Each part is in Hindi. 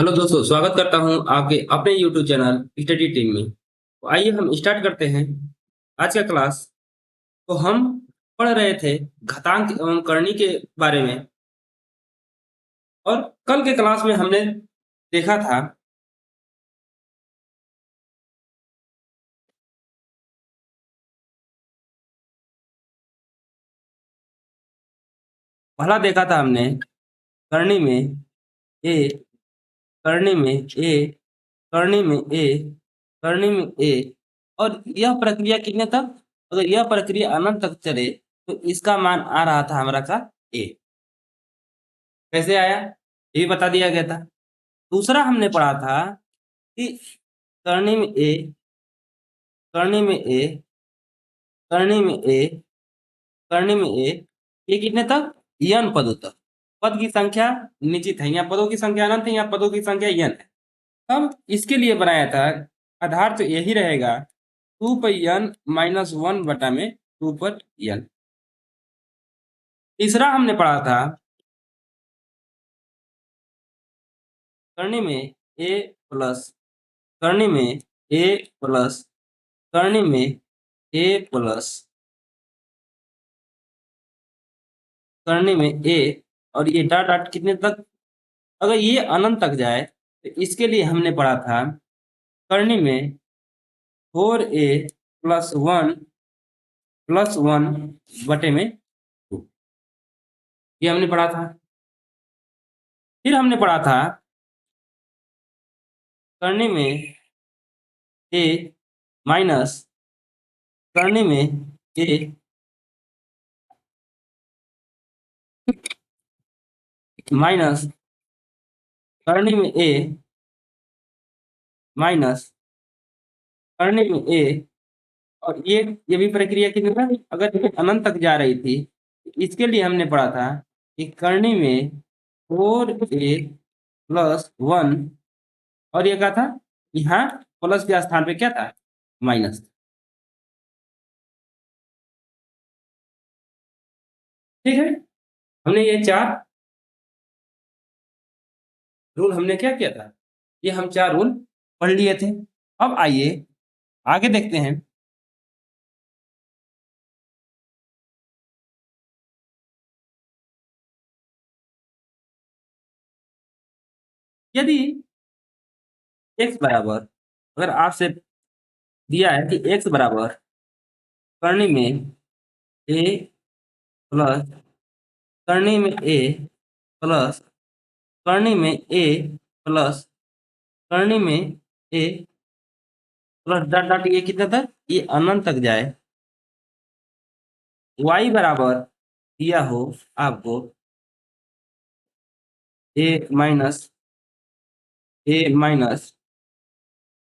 हेलो दोस्तों, स्वागत करता हूं आपके अपने यूट्यूब चैनल स्टडी टीम में। तो आइए हम स्टार्ट करते हैं आज का क्लास। तो हम पढ़ रहे थे घातांक एवं करनी के बारे में। और कल के क्लास में हमने देखा था पहला देखा था हमने करनी में ए, करनी में ए, करनी में ए, करनी में ए। और यह प्रक्रिया कितने तक, अगर यह प्रक्रिया अनंत तक चले तो इसका मान आ रहा था हमारा का ए। कैसे आया ये भी बता दिया गया था। दूसरा हमने पढ़ा था कि करनी में ए, करनी में ए, करनी में ए, करनी में ए, ये कितने तक, n पदों तक। पद की संख्या निश्चित है, यहाँ पदों की संख्या अनंत है, यहाँ पदों की संख्या n है। हम इसके लिए बनाया था, आधार तो यही रहेगा 2 - 1 बटा में 2 पर n। तीसरा हमने पढ़ा था करनी में a प्लस, करनी में a प्लस, करनी में a प्लस, करने में ए, और ये डॉट डॉट कितने तक, अगर ये अनंत तक जाए तो इसके लिए हमने पढ़ा था करने में 4a प्लस वन बटे में 2। ये हमने पढ़ा था। फिर हमने पढ़ा था करने में a माइनस, करने में a माइनस, करने में a माइनस, करने में a। और ये भी प्रक्रिया कितनी था, अगर ये अनंत तक जा रही थी, इसके लिए हमने पढ़ा था कि करनी में 4a प्लस 1, और ये क्या था, यहाँ प्लस के स्थान पे क्या था, माइनस। ठीक है, हमने ये 4 रूल हमने क्या किया था, ये हम 4 रूल पढ़ लिए थे। अब आइए आगे देखते हैं। यदि x बराबर, अगर आपसे दिया है कि x बराबर करनी में a प्लस, करनी में a प्लस, करनी में a प्लस, करनी में a प्लस डॉट डॉट, ये कितना तक, ये अनंत तक जाए। y बराबर दिया हो आपको a minus, a minus,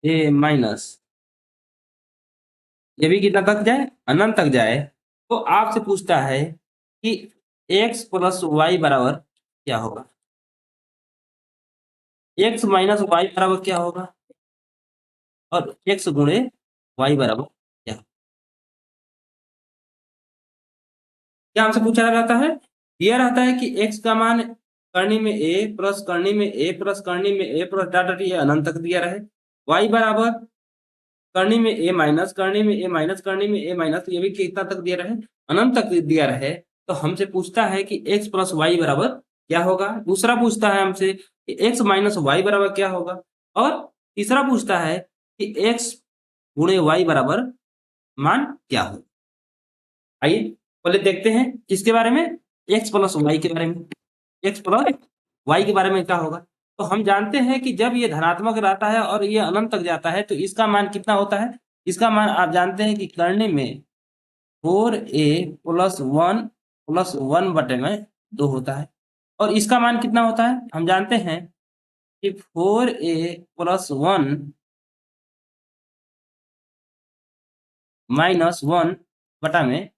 a minus, ये भी कितना तक जाए, अनंत तक जाए। तो आपसे पूछता है कि x प्लस वाई बराबर क्या होगा, x माइनस वाई बराबर क्या होगा, और x गुणे वाई बराबर क्या। क्या हमसे पूछा रहता है, यह रहता है कि x का मान करनी में a प्लस, करनी में a प्लस, करनी में a प्लस डॉट डॉट, ये अनंत तक दिया रहे। y बराबर करनी में a माइनस, करनी में a माइनस, करनी में a माइनस, ये भी कितना तक दिया रहे, अनंत तक दिया रहे। तो हमसे पूछता है कि x प्लस वाई बराबर क्या होगा। दूसरा पूछता है हमसे कि x माइनस वाई बराबर क्या होगा, और तीसरा पूछता है कि x गुणे वाई बराबर मान क्या हो। आइए पहले देखते हैं किसके बारे में, x प्लस वाई के बारे में। x प्लस वाई के बारे में क्या होगा, तो हम जानते हैं कि जब ये धनात्मक रहता है और ये अनंत तक जाता है तो इसका मान कितना होता है। इसका मान आप जानते हैं कि करने में 4a प्लस वन बटे में 2 होता है। और इसका मान कितना होता है, हम जानते हैं कि 4a प्लस 1 माइनस 1 बटा में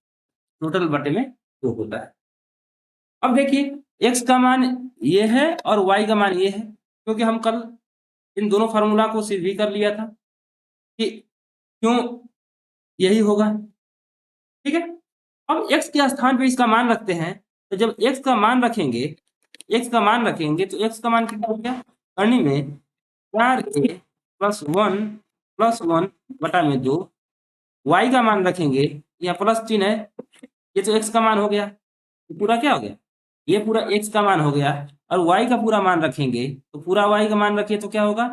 टोटल बटे में 2 होता है। अब देखिए x का मान ये है और y का मान ये है, क्योंकि हम कल इन दोनों फार्मूला को सिद्ध भी कर लिया था कि क्यों यही होगा। ठीक है, अब x के स्थान पे इसका मान रखते हैं। तो जब x का मान रखेंगे, x का मान रखेंगे तो x का मान कितना हो गया, करनी में 4a प्लस 1 बटा में 2, y का मान रखेंगे, यहाँ प्लस चिन्ह है, ये तो x का मान हो गया, तो पूरा क्या हो गया, ये पूरा x का मान हो गया, और y का पूरा मान रखेंगे, तो पूरा y का मान रखिए तो क्या होगा,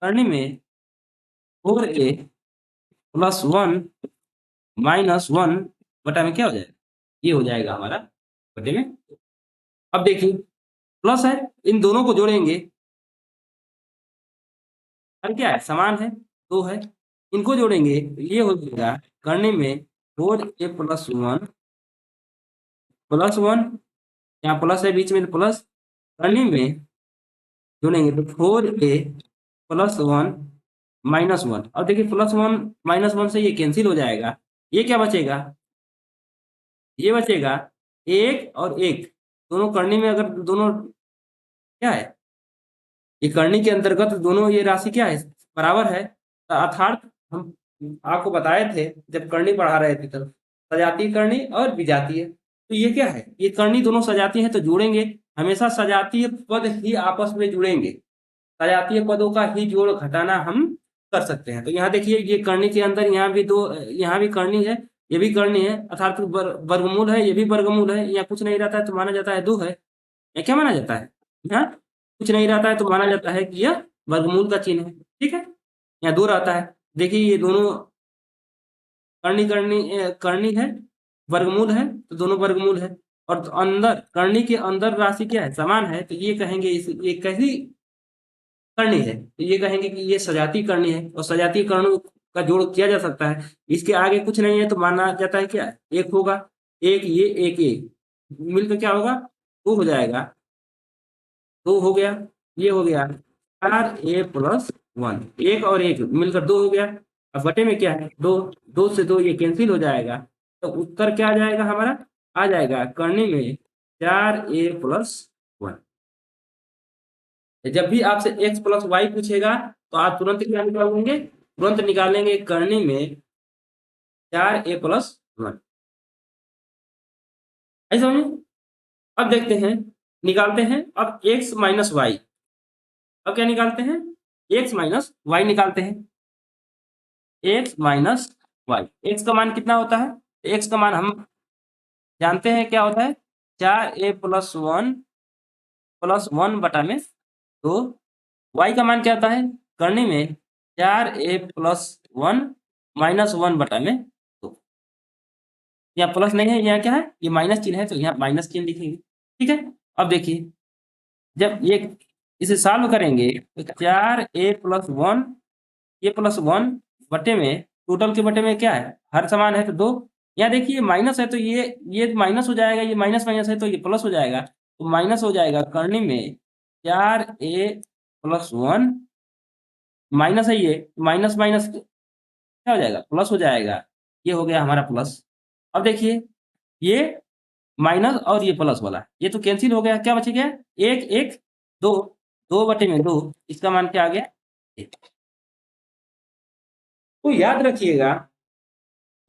करनी में 4a प्लस 1 बटा में क्या हो जाएगा, ये हो जाएगा हमारा बटे में। अब देखिए प्लस है, इन दोनों को जोड़ेंगे, और क्या है, समान है, 2 है, इनको जोड़ेंगे तो ये हो जाएगा करने में 4a प्लस वन, यहाँ प्लस है बीच में तो प्लस, करने में जोड़ेंगे तो 4a प्लस 1 अब देखिए +1 से ये कैंसिल हो जाएगा, ये क्या बचेगा, ये बचेगा 1 और 1, दोनों करनी में अगर दोनों क्या है, ये करनी के अंतर्गत दोनों ये राशि क्या है, बराबर है, अर्थात हम आपको बताए थे जब करनी पढ़ा रहे थे तब, सजातीय करनी और विजातीय, तो ये क्या है, ये करनी दोनों सजातीय है तो जोड़ेंगे, हमेशा सजातीय पद ही आपस में जुड़ेंगे, सजातीय पदों का ही जोड़ घटाना हम कर सकते हैं। तो यहाँ देखिए ये करनी के अंदर यहाँ भी दो, यहाँ भी करनी है, ये भी करनी है, अर्थात वर्गमूल है, ये भी वर्गमूल है, यहाँ कुछ नहीं रहता है तो माना जाता है 2 है, या क्या माना जाता है, यहाँ कुछ नहीं रहता है तो माना जाता है कि यह वर्गमूल का चिन्ह है, ठीक है, यहाँ 2 रहता है, देखिए ये दोनों करनी है, वर्गमूल है तो दोनों वर्गमूल है, और अंदर करनी के अंदर राशि क्या है, समान है, तो ये कहेंगे ये कैसी करनी है, तो ये कहेंगे कि ये सजातीय करनी है, और सजातीय कर्णों का जोड़ किया जा सकता है, इसके आगे कुछ नहीं है तो माना जाता है क्या, एक होगा, एक ये एक ये मिलकर क्या होगा, 2 हो जाएगा, 2 हो गया, ये हो गया 4a प्लस 1, एक और एक मिलकर 2 हो गया, अब बटे में क्या है 2, 2 से 2 ये कैंसिल हो जाएगा, तो उत्तर क्या आ जाएगा हमारा, आ जाएगा करनी में 4a प्लस 1। जब भी आपसे x प्लस वाई पूछेगा तो आप तुरंत क्या निकालेंगे, तुरंत निकालेंगे करनी में 4a प्लस 1, ऐसा समझे। अब देखते हैं, निकालते हैं अब x माइनस वाई, अब क्या निकालते हैं, x माइनस वाई निकालते हैं, x माइनस वाई, x का मान कितना होता है, x का मान हम जानते हैं क्या होता है, 4a प्लस 1 बटा में 2, y का मान क्या होता है, करने में 4a प्लस 1 माइनस 1 बटा में 2, यहाँ प्लस नहीं है, यहाँ क्या है, ये माइनस चिन्ह है तो यहाँ माइनस चिन्ह लिखेंगे, ठीक है। अब देखिए जब ये इसे सॉल्व करेंगे तो 4a प्लस 1 ये प्लस 1 बटे में टोटल के बटे में क्या है, हर समान है तो 2, यहाँ देखिए माइनस है तो ये माइनस हो जाएगा, ये माइनस माइनस है तो ये प्लस हो जाएगा, तो माइनस हो जाएगा करने में 4a प्लस 1 माइनस है, ये माइनस माइनस क्या हो जाएगा, प्लस हो जाएगा, ये हो गया हमारा प्लस। अब देखिए ये माइनस और ये प्लस वाला ये तो कैंसिल हो गया, क्या बच गया, 1 1 2, 2 बटे में 2, इसका मान क्या आ गया 1। तो याद रखिएगा,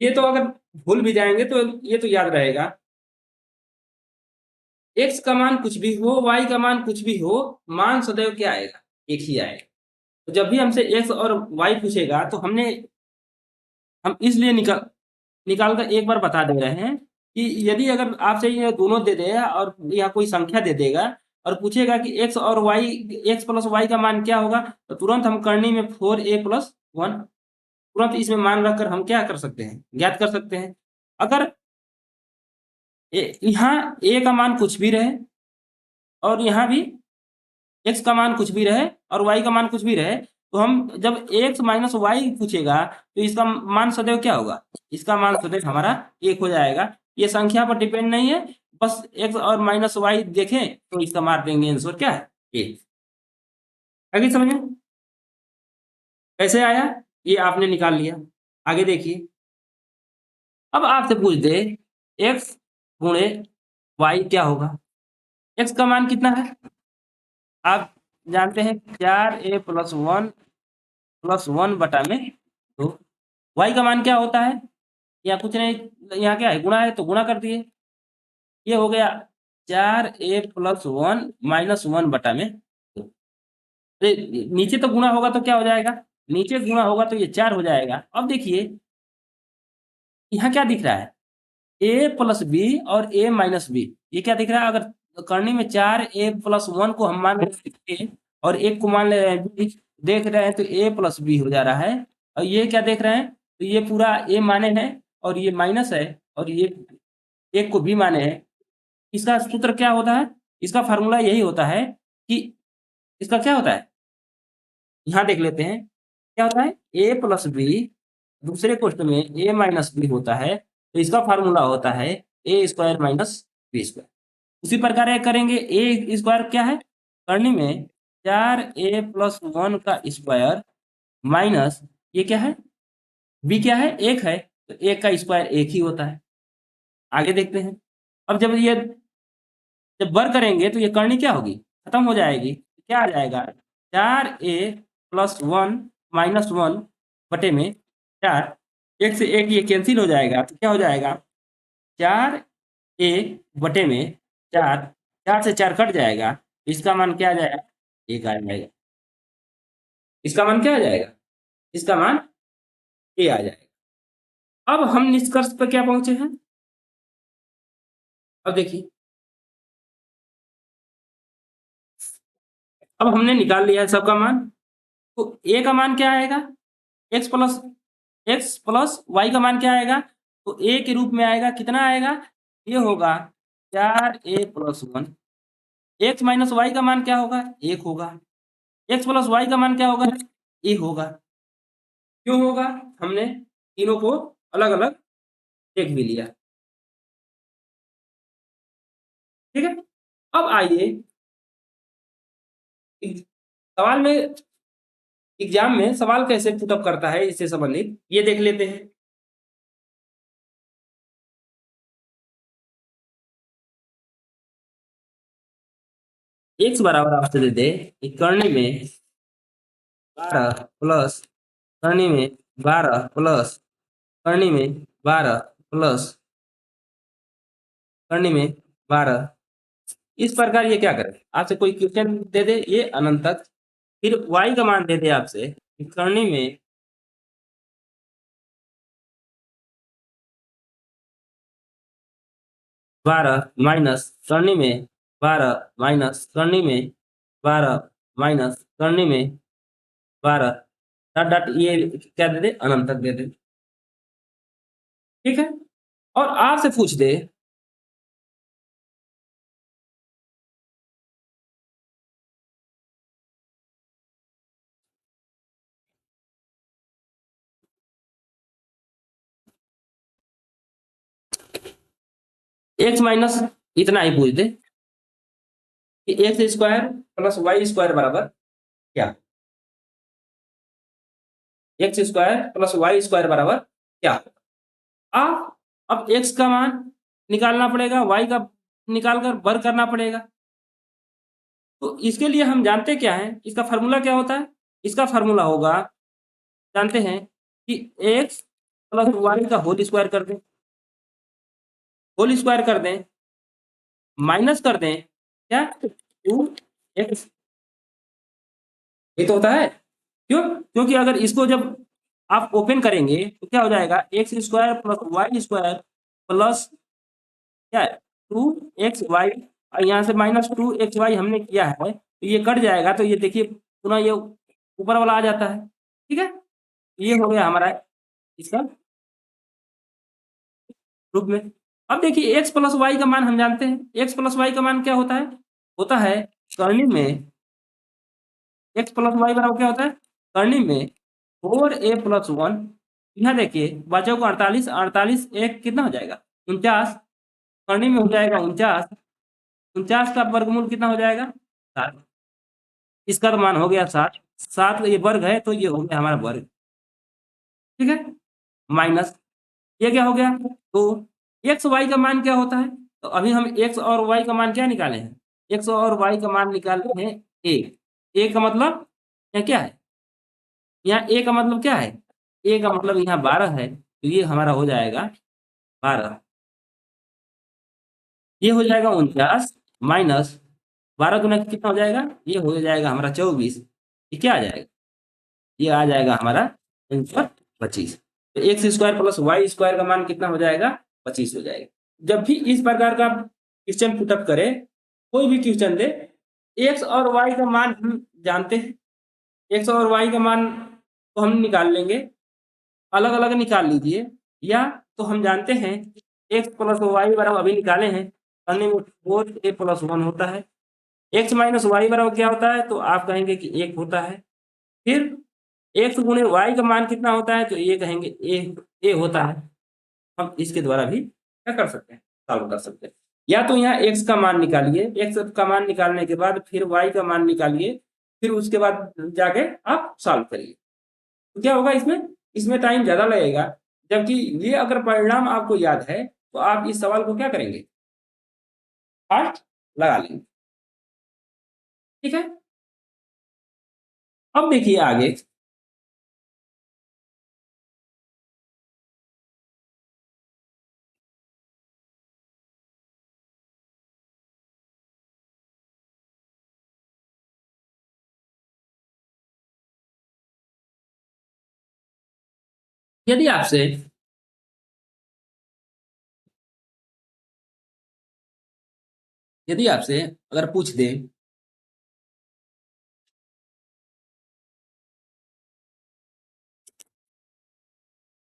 ये तो अगर भूल भी जाएंगे तो ये तो याद रहेगा, x का मान कुछ भी हो, y का मान कुछ भी हो, मान सदैव क्या आएगा, एक ही आएगा। तो जब भी हमसे x और y पूछेगा तो हम इसलिए निकाल कर एक बार बता दे रहे हैं कि यदि अगर आपसे ये दोनों दे देगा और यहाँ कोई संख्या दे देगा और पूछेगा कि x प्लस y का मान क्या होगा, तो तुरंत हम करनी में 4a प्लस 1 तुरंत इसमें मान रखकर हम क्या कर सकते हैं, ज्ञात कर सकते हैं। अगर यहाँ a का मान कुछ भी रहे और यहाँ भी x का मान कुछ भी रहे और y का मान कुछ भी रहे, तो हम जब x माइनस वाई पूछेगा तो इसका मान सदैव क्या होगा, इसका मान सदैव हमारा 1 हो जाएगा। ये संख्या पर डिपेंड नहीं है, बस x और माइनस वाई देखें तो इसका मार देंगे, आंसर क्या है 1। आगे समझे कैसे आया, ये आपने निकाल लिया। आगे देखिए अब आपसे पूछ दे x गुणे y क्या होगा, x का मान कितना है आप जानते हैं 4a प्लस 1 बटा में 2, y का मान क्या होता है, यहाँ कुछ नहीं, यहाँ क्या है गुणा है तो गुणा कर दिए, ये हो गया 4a प्लस 1 माइनस 1 बटा में 2। नीचे तो गुणा होगा तो क्या हो जाएगा, नीचे गुणा होगा तो ये 4 हो जाएगा। अब देखिए यहाँ क्या दिख रहा है, ए प्लस बी और ए माइनस बी, ये क्या दिख रहा है, अगर करनी में 4 ए प्लस 1 को हम मान रहे हैं और एक को मान ले रहे हैं बी, देख रहे हैं तो ए प्लस बी हो जा रहा है। और ये क्या देख रहे हैं, तो ये पूरा ए माने हैं और ये माइनस है और ये एक को बी माने हैं। इसका सूत्र क्या होता है, इसका फार्मूला यही होता है कि इसका क्या होता है, यहाँ देख लेते हैं क्या होता है, ए प्लस बी, दूसरे क्वेश्चन में ए माइनस बी होता है, तो इसका फार्मूला होता है ए स्क्वायर माइनस बी स्क्वायर। उसी प्रकार ये करेंगे, ए स्क्वायर क्या है, करने में 4a प्लस 1 का स्क्वायर माइनस ये क्या है, बी क्या है, एक है, तो एक का स्क्वायर एक ही होता है। आगे देखते हैं, अब जब वर्ग करेंगे तो ये करनी क्या होगी, खत्म हो जाएगी, क्या आ जाएगा, 4a प्लस 1 माइनस 1 बटे में 4, एक से एक ये कैंसिल हो जाएगा तो क्या हो जाएगा, 4a बटे में 4, 4 से 4 कट जाएगा, इसका मान क्या आ जाएगा, एक आ जाएगा। इसका मान क्या आ जाएगा, इसका मान ए आ जाएगा। अब हम निष्कर्ष पर क्या पहुंचे हैं, अब देखिए, अब हमने निकाल लिया है सबका मान, तो ए का मान क्या आएगा, एक्स प्लस वाई का मान क्या आएगा, तो ए के रूप में आएगा, कितना आएगा, ये होगा 4a plus 1। X minus Y का मान क्या होगा, एक होगा। एक्स प्लस वाई का मान क्या होगा, ए होगा। क्यों होगा, हमने तीनों को अलग अलग देख भी लिया, ठीक है। अब आइए सवाल में, एग्जाम में सवाल कैसे पुटअप करता है इससे संबंधित ये देख लेते हैं। एक्स बराबर आपसे दे दे कि करनी में 12 प्लस, करनी में 12 प्लस, करनी में 12 प्लस, करनी में 12, इस प्रकार ये क्या करे, आपसे कोई क्वेश्चन दे दे ये अनंत तक, फिर y का मान दे दे आपसे कि करनी में 12 माइनस, करनी में 12 माइनस, करनी में 12 माइनस, करनी में 12 डॉट डॉट, ये क्या दे दे, अनंत तक दे दे, ठीक है। और आपसे पूछ दे एक्स माइनस, इतना ही पूछ दे कि X square plus Y square बराबर क्या, X square plus Y square बराबर क्या। आप अब एक्स का मान निकालना पड़ेगा, वाई का निकाल कर वर्ग करना पड़ेगा। तो इसके लिए हम जानते क्या है, इसका फार्मूला क्या होता है, इसका फार्मूला होगा, जानते हैं कि एक्स प्लस वाई का होल स्क्वायर कर दें, होल स्क्वायर कर दें, माइनस कर दें क्या, 2x, ये तो होता है। क्यों, क्योंकि अगर इसको जब आप ओपन करेंगे तो क्या हो जाएगा, X square plus Y square plus क्या है 2xy, और यहाँ से -2xy हमने किया है तो ये कट जाएगा, तो ये देखिए पुनः ये ऊपर वाला आ जाता है, ठीक है। ये हो गया हमारा इसका रूप में। अब देखिए एक्स प्लस वाई का मान हम जानते हैं, एक्स प्लस वाई का मान क्या होता है करनी में, एक्स प्लस वाई बराबर क्या होता है, करनी में 4a प्लस 1, यहाँ देखिए बच्चों को 48, 48 एक कितना हो जाएगा, 49, करनी में हो जाएगा 49, 49 का वर्गमूल कितना हो जाएगा, 7, इसका तो मान हो गया 7, 7 ये वर्ग है तो ये हो गया हमारा वर्ग, ठीक है। माइनस ये क्या हो गया, तो एक्स वाई का मान क्या होता है, तो अभी हम एक्स और वाई का मान क्या निकाले हैं, एक्स और वाई का मान निकाले हैं ए का मतलब यहाँ क्या है, यहाँ ए का मतलब क्या है, ए का मतलब यहाँ 12 है, तो ये हमारा हो जाएगा 12, ये हो जाएगा 49 माइनस 12 गुना कितना हो जाएगा, ये हो जाएगा हमारा 24, ये क्या आ जाएगा, ये आ जाएगा हमारा आंसर 25। तो X square plus Y square का मान कितना हो जाएगा, 25 हो जाएगा। जब भी इस प्रकार का क्वेश्चन पुटअप करे, कोई भी क्वेश्चन दे, एक्स और वाई का मान हम जानते हैं, एक्स और वाई का मान तो हम निकाल लेंगे, अलग अलग निकाल लीजिए, या तो हम जानते हैं एक्स प्लस वाई बराबर अभी निकाले हैं, करने में 4a + 1 होता है। एक्स माइनस वाई बराबर क्या होता है, तो आप कहेंगे कि 1 होता है। फिर एक्स गुणे वाई का मान कितना होता है, तो ये कहेंगे ए होता है। हम इसके द्वारा भी क्या कर सकते हैं, सॉल्व कर सकते हैं। या तो यहाँ एक्स का मान निकालिए, एक्स का मान निकालने के बाद फिर वाई का मान निकालिए, फिर उसके बाद जाके आप सॉल्व करिए। तो क्या होगा इसमें, इसमें टाइम ज्यादा लगेगा। जबकि ये अगर परिणाम आपको याद है तो आप इस सवाल को क्या करेंगे, फास्ट लगा लेंगे। ठीक है, अब देखिए आगे। यदि आपसे अगर पूछ दे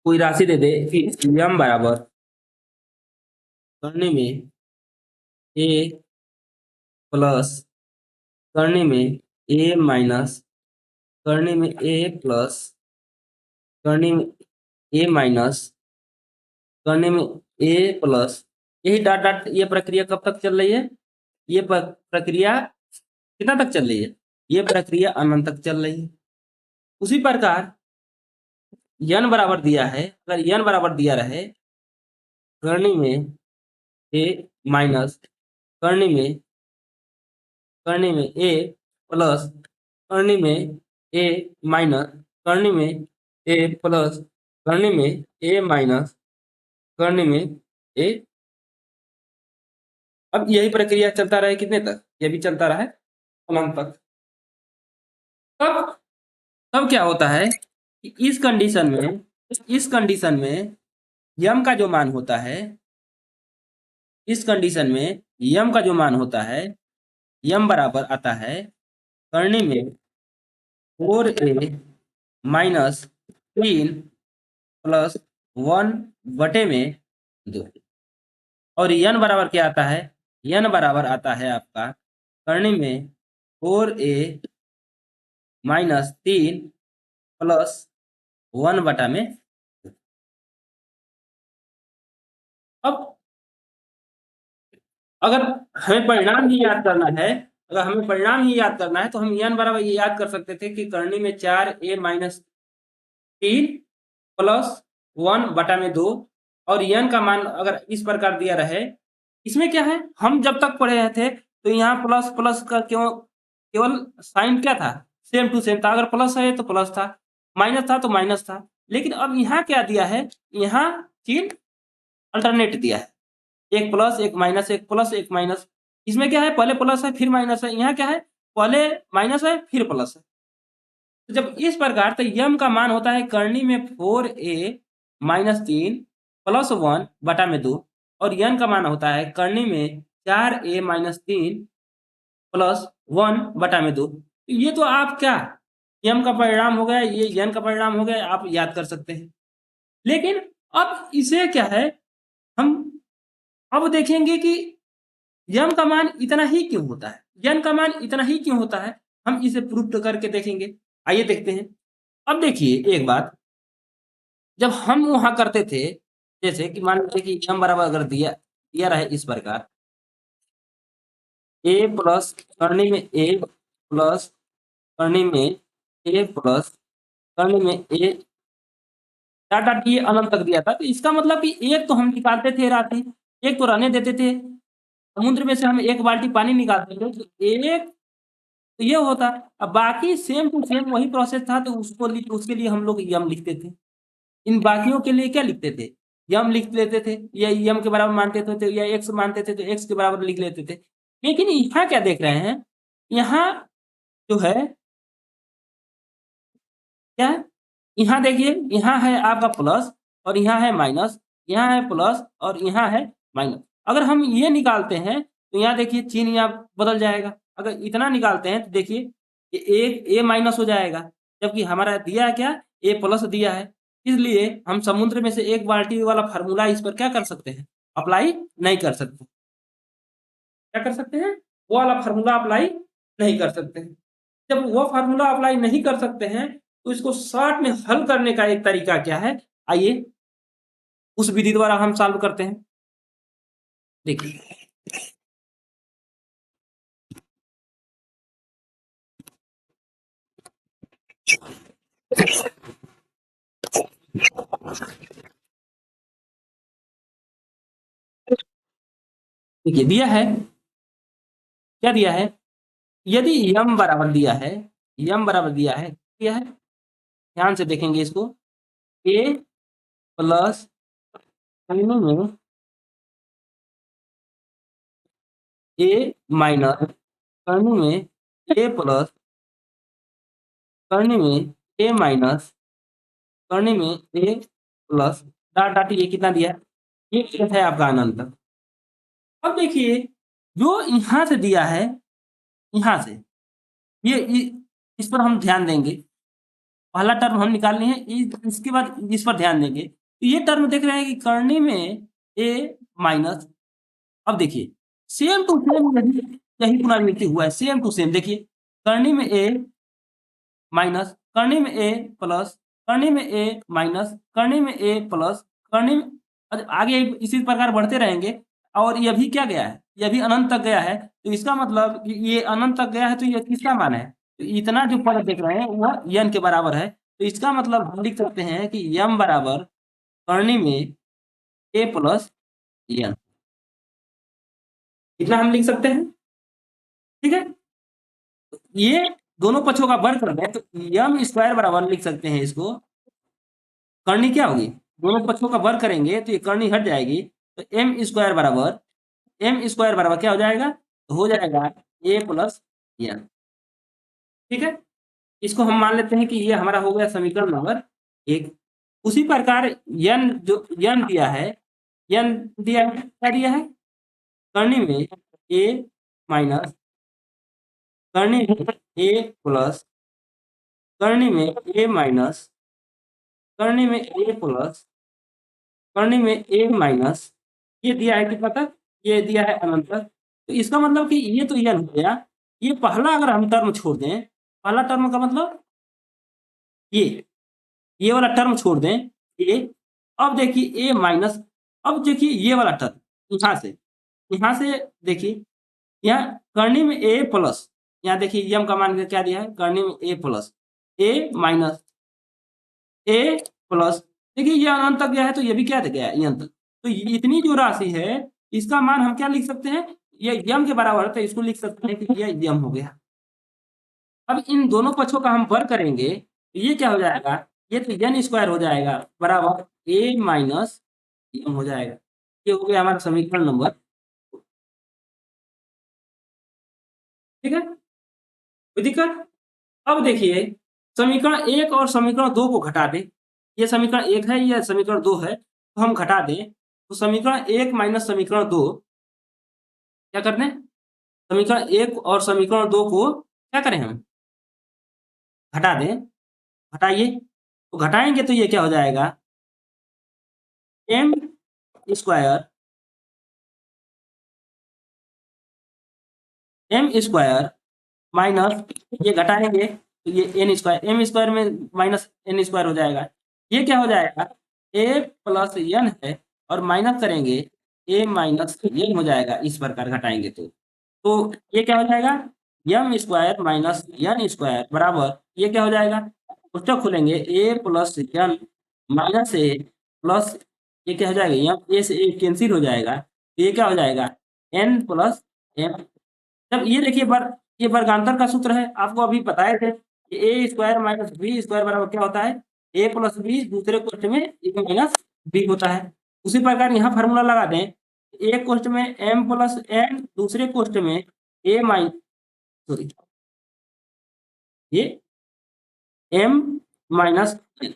कोई राशि दे दे कि m बराबर करने में a प्लस करने में a माइनस करने में a प्लस करने में a माइनस करने में a प्लस, यही डॉट डॉट ये प्रक्रिया कब तक चल रही है, ये प्रक्रिया कितना तक चल रही है, ये प्रक्रिया अनंत तक चल रही है। उसी प्रकार n बराबर दिया है, अगर n बराबर दिया रहे करने में a माइनस करने में a प्लस करने में a माइनस करने में a प्लस करने में a माइनस करने में a, अब यही प्रक्रिया चलता रहे कितने तक, ये भी चलता रहे अनंत तक। तब तब क्या होता है कि इस कंडीशन में यम का जो मान होता है, इस कंडीशन में यम का जो मान होता है, यम बराबर आता है करने में 4a माइनस 3 प्लस 1 बटे में 2। और n बराबर क्या आता है, n बराबर आता है आपका करने में 4a माइनस 3 प्लस 1 बटा में। अब अगर हमें परिणाम ही याद करना है, तो हम n बराबर ये याद कर सकते थे कि करने में 4a माइनस 3 प्लस 1 बटा में 2। और n का मान अगर इस प्रकार दिया रहे, इसमें क्या है, हम जब तक पढ़े थे तो यहाँ प्लस प्लस का क्यों केवल साइन क्या था, सेम टू सेम था। अगर प्लस है तो प्लस था, माइनस था तो माइनस था। लेकिन अब यहाँ क्या दिया है, यहाँ चिन्ह अल्टरनेट दिया है, एक प्लस एक माइनस, एक प्लस एक माइनस। इसमें क्या है, पहले प्लस है फिर माइनस है, यहाँ क्या है, पहले माइनस है फिर प्लस है। तो जब इस प्रकार, तो यम का मान होता है करनी में 4a माइनस 3 प्लस 1 बटा में 2। और n का मान होता है करनी में 4a माइनस 3 प्लस 1 बटा में 2। ये तो आप क्या, यम का परिणाम हो गया, ये n का परिणाम हो गया, आप याद कर सकते हैं। लेकिन अब इसे क्या है, हम अब देखेंगे कि यम का मान इतना ही क्यों होता है, n का मान इतना ही क्यों होता है, हम इसे प्रूफ करके देखेंगे। आइए देखते हैं। अब देखिए एक बात, जब हम वहां करते थे, जैसे कि मान लीजिए कि m बराबर अगर दिया दिया रहे इस प्रकार, a प्लस करने में a प्लस करने में a प्लस करने में a डाटा टी अनंत तक दिया था, तो इसका मतलब कि एक तो हम निकालते थे राशि, एक तो रहने देते थे। समुद्र में से हम एक बाल्टी पानी निकालते थे तो एक तो ये होता, अब बाकी सेम टू सेम वही प्रोसेस था, तो उसके लिए हम लोग यम लिखते थे। इन बाकियों के लिए क्या लिखते थे, यम लिख लेते थे, या यम के बराबर मानते थे तो या एक्स मानते थे तो एक्स के बराबर लिख लेते थे। लेकिन यहाँ क्या देख रहे हैं, यहाँ जो है क्या है, यहाँ देखिए, यहाँ है आपका प्लस और यहाँ है माइनस, यहाँ है प्लस और यहाँ है माइनस। अगर हम ये निकालते हैं तो यहाँ देखिए चिन्ह यहाँ बदल जाएगा। अगर इतना निकालते हैं तो देखिए ये एक ए माइनस हो जाएगा, जबकि हमारा दिया है क्या, ए प्लस दिया है। इसलिए हम समुद्र में से एक बाल्टी वाला फार्मूला इस पर क्या कर सकते हैं, अप्लाई नहीं कर सकते। क्या कर सकते हैं, वो वाला फार्मूला अप्लाई नहीं कर सकते हैं। जब वो फार्मूला अप्लाई नहीं कर सकते हैं तो इसको शॉर्ट में हल करने का एक तरीका क्या है, आइए उस विधि द्वारा हम सॉल्व करते हैं। देखिए देखिए दिया है, क्या दिया है, यदि यम बराबर दिया है, यम बराबर दिया है, ध्यान से देखेंगे इसको, ए प्लस में ए माइनस करने में ए प्लस करने में ए माइनस करने में ए प्लस डॉट डॉट ये कितना दिया है, ये है आपका अनंत। अब देखिए जो यहाँ से दिया है, यहाँ से ये इस पर हम ध्यान देंगे, पहला टर्म हम निकालने हैं, इसके बाद इस पर ध्यान देंगे। तो ये टर्म देख रहे हैं कि करने में ए माइनस, अब देखिए सेम टू सेम यही पुनरावृत्ति हुआ है, सेम टू सेम। देखिए करने में ए माइनस, करने में ए प्लस, करने में ए माइनस, करने में ए प्लस, करने में आगे इसी प्रकार बढ़ते रहेंगे। और ये भी क्या गया है, ये भी अनंत तक गया है, तो इसका मतलब कि ये अनंत तक गया है, तो ये किसका मान है, तो इतना जो पद देख रहे हैं वह यन के बराबर है। तो इसका मतलब हम लिख सकते हैं कि यम बराबर करने में ए प्लस यन, इतना हम लिख सकते हैं। ठीक है, ये दोनों पक्षों का वर्ग कर दें तो यम स्क्वायर बराबर लिख सकते हैं इसको, करनी क्या होगी, दोनों पक्षों का वर्ग करेंगे तो ये करनी हट जाएगी, तो एम स्क्वायर बराबर क्या हो जाएगा, तो हो जाएगा ए प्लस एन। ठीक है, इसको हम मान लेते हैं कि ये हमारा हो गया समीकरण नंबर 1। उसी प्रकार यन जो यन दिया है, यन दिया है, क्या दिया है, करनी में ए माइनस, करनी में ए प्लस, करनी में ए माइनस, करनी में ए प्लस, करनी में ए माइनस, ये दिया है कितना तक, ये दिया है अनंत तक। तो इसका मतलब कि ये तो यन हो गया, ये पहला अगर हम टर्म छोड़ दें, पहला टर्म का मतलब ये वाला टर्म छोड़ दें ए, अब देखिए ए माइनस, अब देखिए ये वाला टर्म यहाँ से देखिए, यहाँ करनी में ए प्लस, यहाँ देखिए यम का मान क्या दिया है, करनी में ए plus, A minus A plus, देखिए ये अनंत तक गया है तो ये भी क्या गया है, अनंत तक। तो इतनी जो राशि है इसका मान हम क्या लिख सकते हैं, ये यम के बराबर है, तो इसको लिख सकते हैं कि ये यम हो गया। अब इन दोनों पक्षों का हम वर्ग करेंगे तो ये क्या हो जाएगा, ये तो एन स्क्वायर हो जाएगा बराबर ए माइनस एम हो जाएगा। ये हो गया हमारा समीकरण नंबर। ठीक है, कोई दिक्कत। अब देखिए समीकरण 1 और समीकरण 2 को घटा दें, ये समीकरण 1 है, ये समीकरण 2 है, तो हम घटा दें तो समीकरण 1 माइनस समीकरण 2 क्या कर दें, समीकरण 1 और समीकरण 2 को क्या करें हम, घटा दें, घटाइए, तो घटाएंगे तो ये क्या हो जाएगा, एम स्क्वायर माइनस, ये घटाएंगे तो ये एन स्क्वायर में माइनस एन स्क्वायर हो जाएगा, ये क्या हो जाएगा, ए प्लस एन है और माइनस करेंगे ए माइनस एन हो जाएगा, इस प्रकार घटाएंगे तो ये क्या हो जाएगा, M square minus N square बराबर ये क्या हो जाएगा, पुस्तक खोलेंगे A plus N minus A plus ये क्या हो जाएगा, एम ए से ए कैंसिल हो जाएगा, तो ये क्या हो जाएगा, एन प्लस एम। जब ये देखिए ये वर्गांतर का सूत्र है, आपको अभी बताए थे कि ए स्क्वायर माइनस बी स्क्वायर बराबर क्या होता है, ए प्लस बी दूसरे क्वेश्चन में ए माइनस बी होता है। उसी प्रकार यहाँ फार्मूला लगा दें, एक क्वेश्चन में एम प्लस एन, दूसरे क्वेश्चन में ए माइनस, सॉरी ये एम माइनस एन।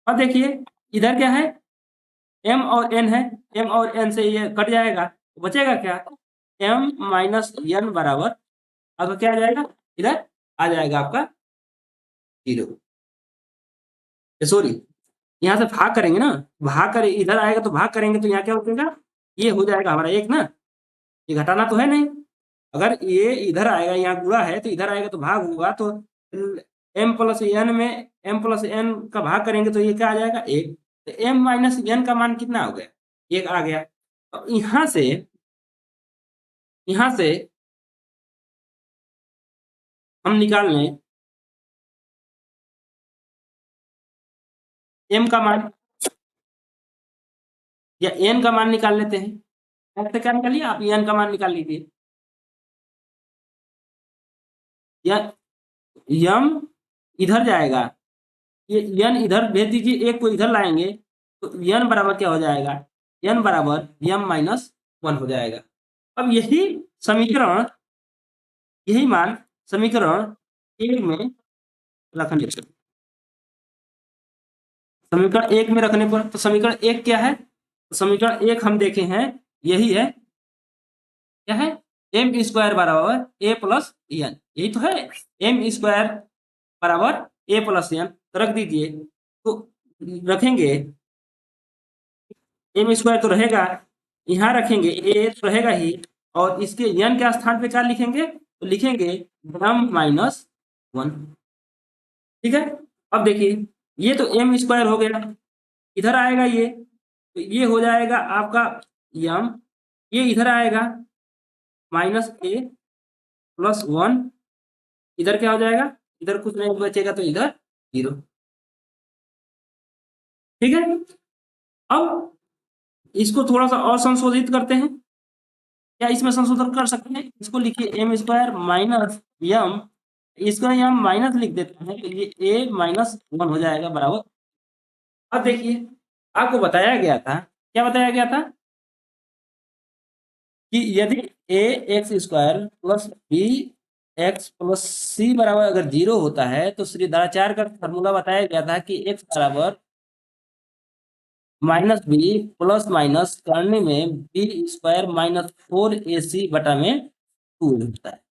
अब देखिए इधर क्या है, m और n है, m और n से ये कट जाएगा, बचेगा क्या, m माइनस n बराबर, अब क्या आ जाएगा, इधर आ जाएगा आपका 0। सॉरी, यहाँ से भाग करेंगे ना, भाग करे इधर आएगा तो भाग करेंगे तो यहाँ क्या होगा, ये हो जाएगा हमारा 1 ना, ये घटाना तो है नहीं। अगर ये इधर आएगा, यहाँ गुणा है तो इधर आएगा तो भाग होगा, तो m प्लस एन में m प्लस n का भाग करेंगे तो ये क्या आ जाएगा 1। तो m माइनस n का मान कितना हो गया, 1 आ गया। अब यहाँ से हम निकाल लें m का मान या n का मान निकाल लेते हैं। ऐसे क्या निकालिए आप, n का मान निकाल लीजिए, या m इधर जाएगा, ये n इधर भेज दीजिए, 1 को इधर लाएंगे तो n बराबर क्या हो जाएगा, n बराबर m माइनस 1 हो जाएगा। अब यही मान समीकरण 1 में रखने पर, समीकरण 1 में रखने पर, तो समीकरण 1 क्या है, तो समीकरण 1 हम देखे हैं, यही है, क्या है, एम स्क्वायर बराबर ए प्लस एन, यही तो है, एम स्क्वायर बराबर ए प्लस एन, तो रख दीजिए, तो रखेंगे एम स्क्वायर तो रहेगा, यहाँ रखेंगे ए तो रहेगा ही, और इसके एन के स्थान पे क्या लिखेंगे, तो लिखेंगे एम माइनस 1। ठीक है, अब देखिए ये तो एम स्क्वायर हो गया, इधर आएगा ये, तो ये हो जाएगा आपका एम, ये इधर आएगा माइनस ए प्लस 1, इधर क्या हो जाएगा, इधर कुछ नहीं बचेगा तो इधर 0। ठीक है, अब इसको थोड़ा सा और संशोधित करते हैं, क्या इसमें संशोधन कर सकते हैं, इसको लिखिए एम स्क्वायर माइनस एम, इसका यहाँ माइनस लिख देते हैं, तो ये ए माइनस 1 हो जाएगा बराबर। अब देखिए आपको बताया गया था, क्या बताया गया था, कि यदि a x square plus b x plus c बराबर अगर 0 होता है, तो श्रीधराचार्य का फॉर्मूला बताया गया था कि x बराबर माइनस बी प्लस माइनस करने में बी स्क्वायर माइनस 4ac बटा में 2 होता है,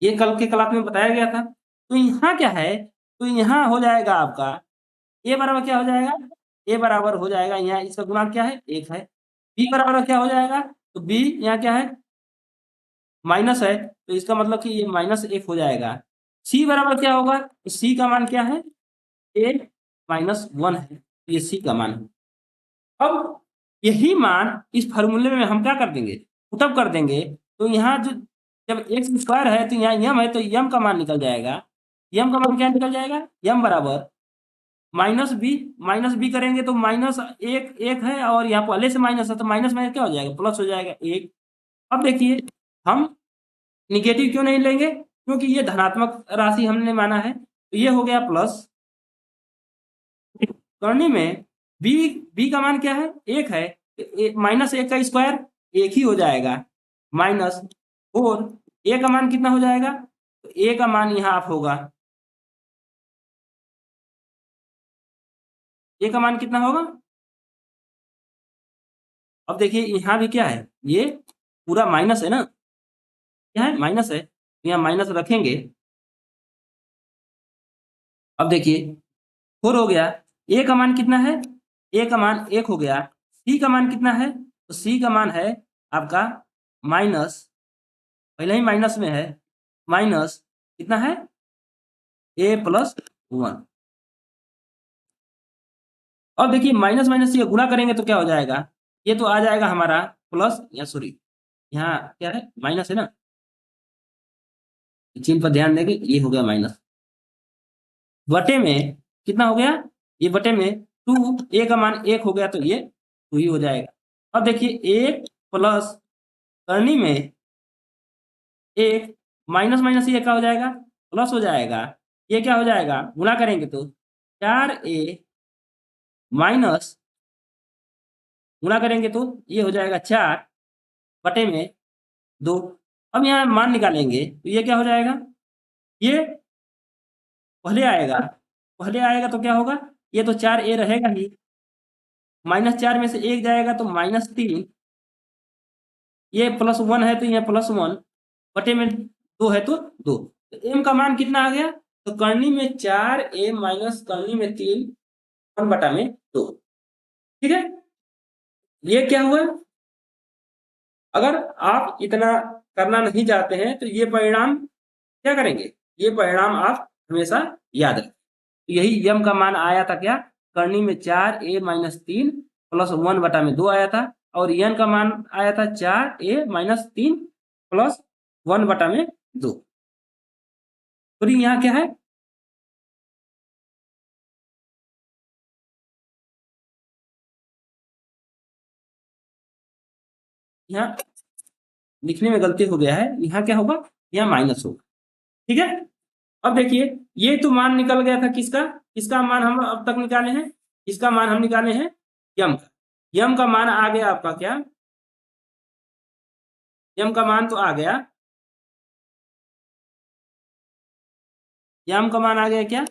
ये कल के क्लास में बताया गया था। तो यहाँ क्या है, तो यहाँ हो जाएगा आपका ए बराबर क्या हो जाएगा, ए बराबर हो जाएगा, यहाँ इसका गुणांक क्या है 1 है, बी बराबर क्या हो जाएगा, तो बी यहाँ क्या है माइनस है, तो इसका मतलब कि ये माइनस 1 हो जाएगा। सी बराबर क्या होगा, तो सी का मान क्या है, ए माइनस 1 है, तो ये सी का मान है। अब यही मान इस फार्मूले में हम क्या कर देंगे, पुटअप कर देंगे, तो यहाँ जो जब एक्स स्क्वायर है तो यहाँ यम है, तो यम का मान निकल जाएगा, यम का मान क्या निकल जाएगा, यम बराबर माइनस बी करेंगे तो माइनस 1 है, और यहाँ पहले से माइनस है तो माइनस में क्या हो जाएगा, प्लस हो जाएगा 1। अब देखिए हम निगेटिव क्यों नहीं लेंगे, क्योंकि ये धनात्मक राशि हमने माना है, तो ये हो गया प्लस, करने में बी का मान क्या है 1 है, माइनस 1 का स्क्वायर 1 ही हो जाएगा, माइनस 4, ए का मान कितना हो जाएगा, तो ए का मान यहाँ आप होगा, ए का मान कितना होगा, अब देखिए यहाँ भी क्या है, ये पूरा माइनस है ना, क्या है माइनस है, यहाँ माइनस रखेंगे। अब देखिए 4 हो गया, ए का मान कितना है, ए का मान 1 हो गया, सी का मान कितना है, तो सी का मान है आपका माइनस, पहले ही माइनस में है, माइनस कितना है ए प्लस 1। अब देखिए माइनस माइनस से गुणा करेंगे तो क्या हो जाएगा, ये तो आ जाएगा हमारा प्लस, या सॉरी यहाँ क्या है माइनस है ना, चिन्ह पर ध्यान देंगे, ये हो गया माइनस, बटे में कितना हो गया, ये बटे में 2, ए का मान 1 हो गया तो ये 2 ही हो जाएगा। अब देखिए 1 प्लस करनी में 1 माइनस माइनस ये क्या हो जाएगा, प्लस हो जाएगा, ये क्या हो जाएगा गुणा करेंगे तो 4a माइनस, गुणा करेंगे तो ये हो जाएगा 4 बटे में 2। अब यहाँ मान निकालेंगे तो ये क्या हो जाएगा, ये पहले आएगा पहले आएगा तो क्या होगा, ये तो 4a रहेगा ही, -4 में से 1 जाएगा तो -3, ये +1 है तो ये +1 बटे में 2 है तो 2। तो m का मान कितना आ गया, तो करनी में 4a माइनस करनी में 3 1 बटा में 2। ठीक है, ये क्या हुआ। अगर आप इतना करना नहीं चाहते हैं तो ये परिणाम क्या करेंगे, ये परिणाम आप हमेशा याद रखें। यही यम का मान आया था क्या, करनी में 4a माइनस 3 प्लस 1 बटा में 2 आया था, और यन का मान आया था 4a माइनस 3 प्लस 1 बटा में 2। तो यहाँ क्या है, यहाँ लिखने में गलती हो गया है, यहाँ क्या होगा, यहाँ माइनस होगा। ठीक है, अब देखिए ये तो मान निकल गया था किसका, किसका मान हम अब तक निकाले हैं, इसका मान हम निकाले हैं यम का। यम का मान आ गया आपका क्या, यम का मान तो आ गया, यम का मान आ गया क्या,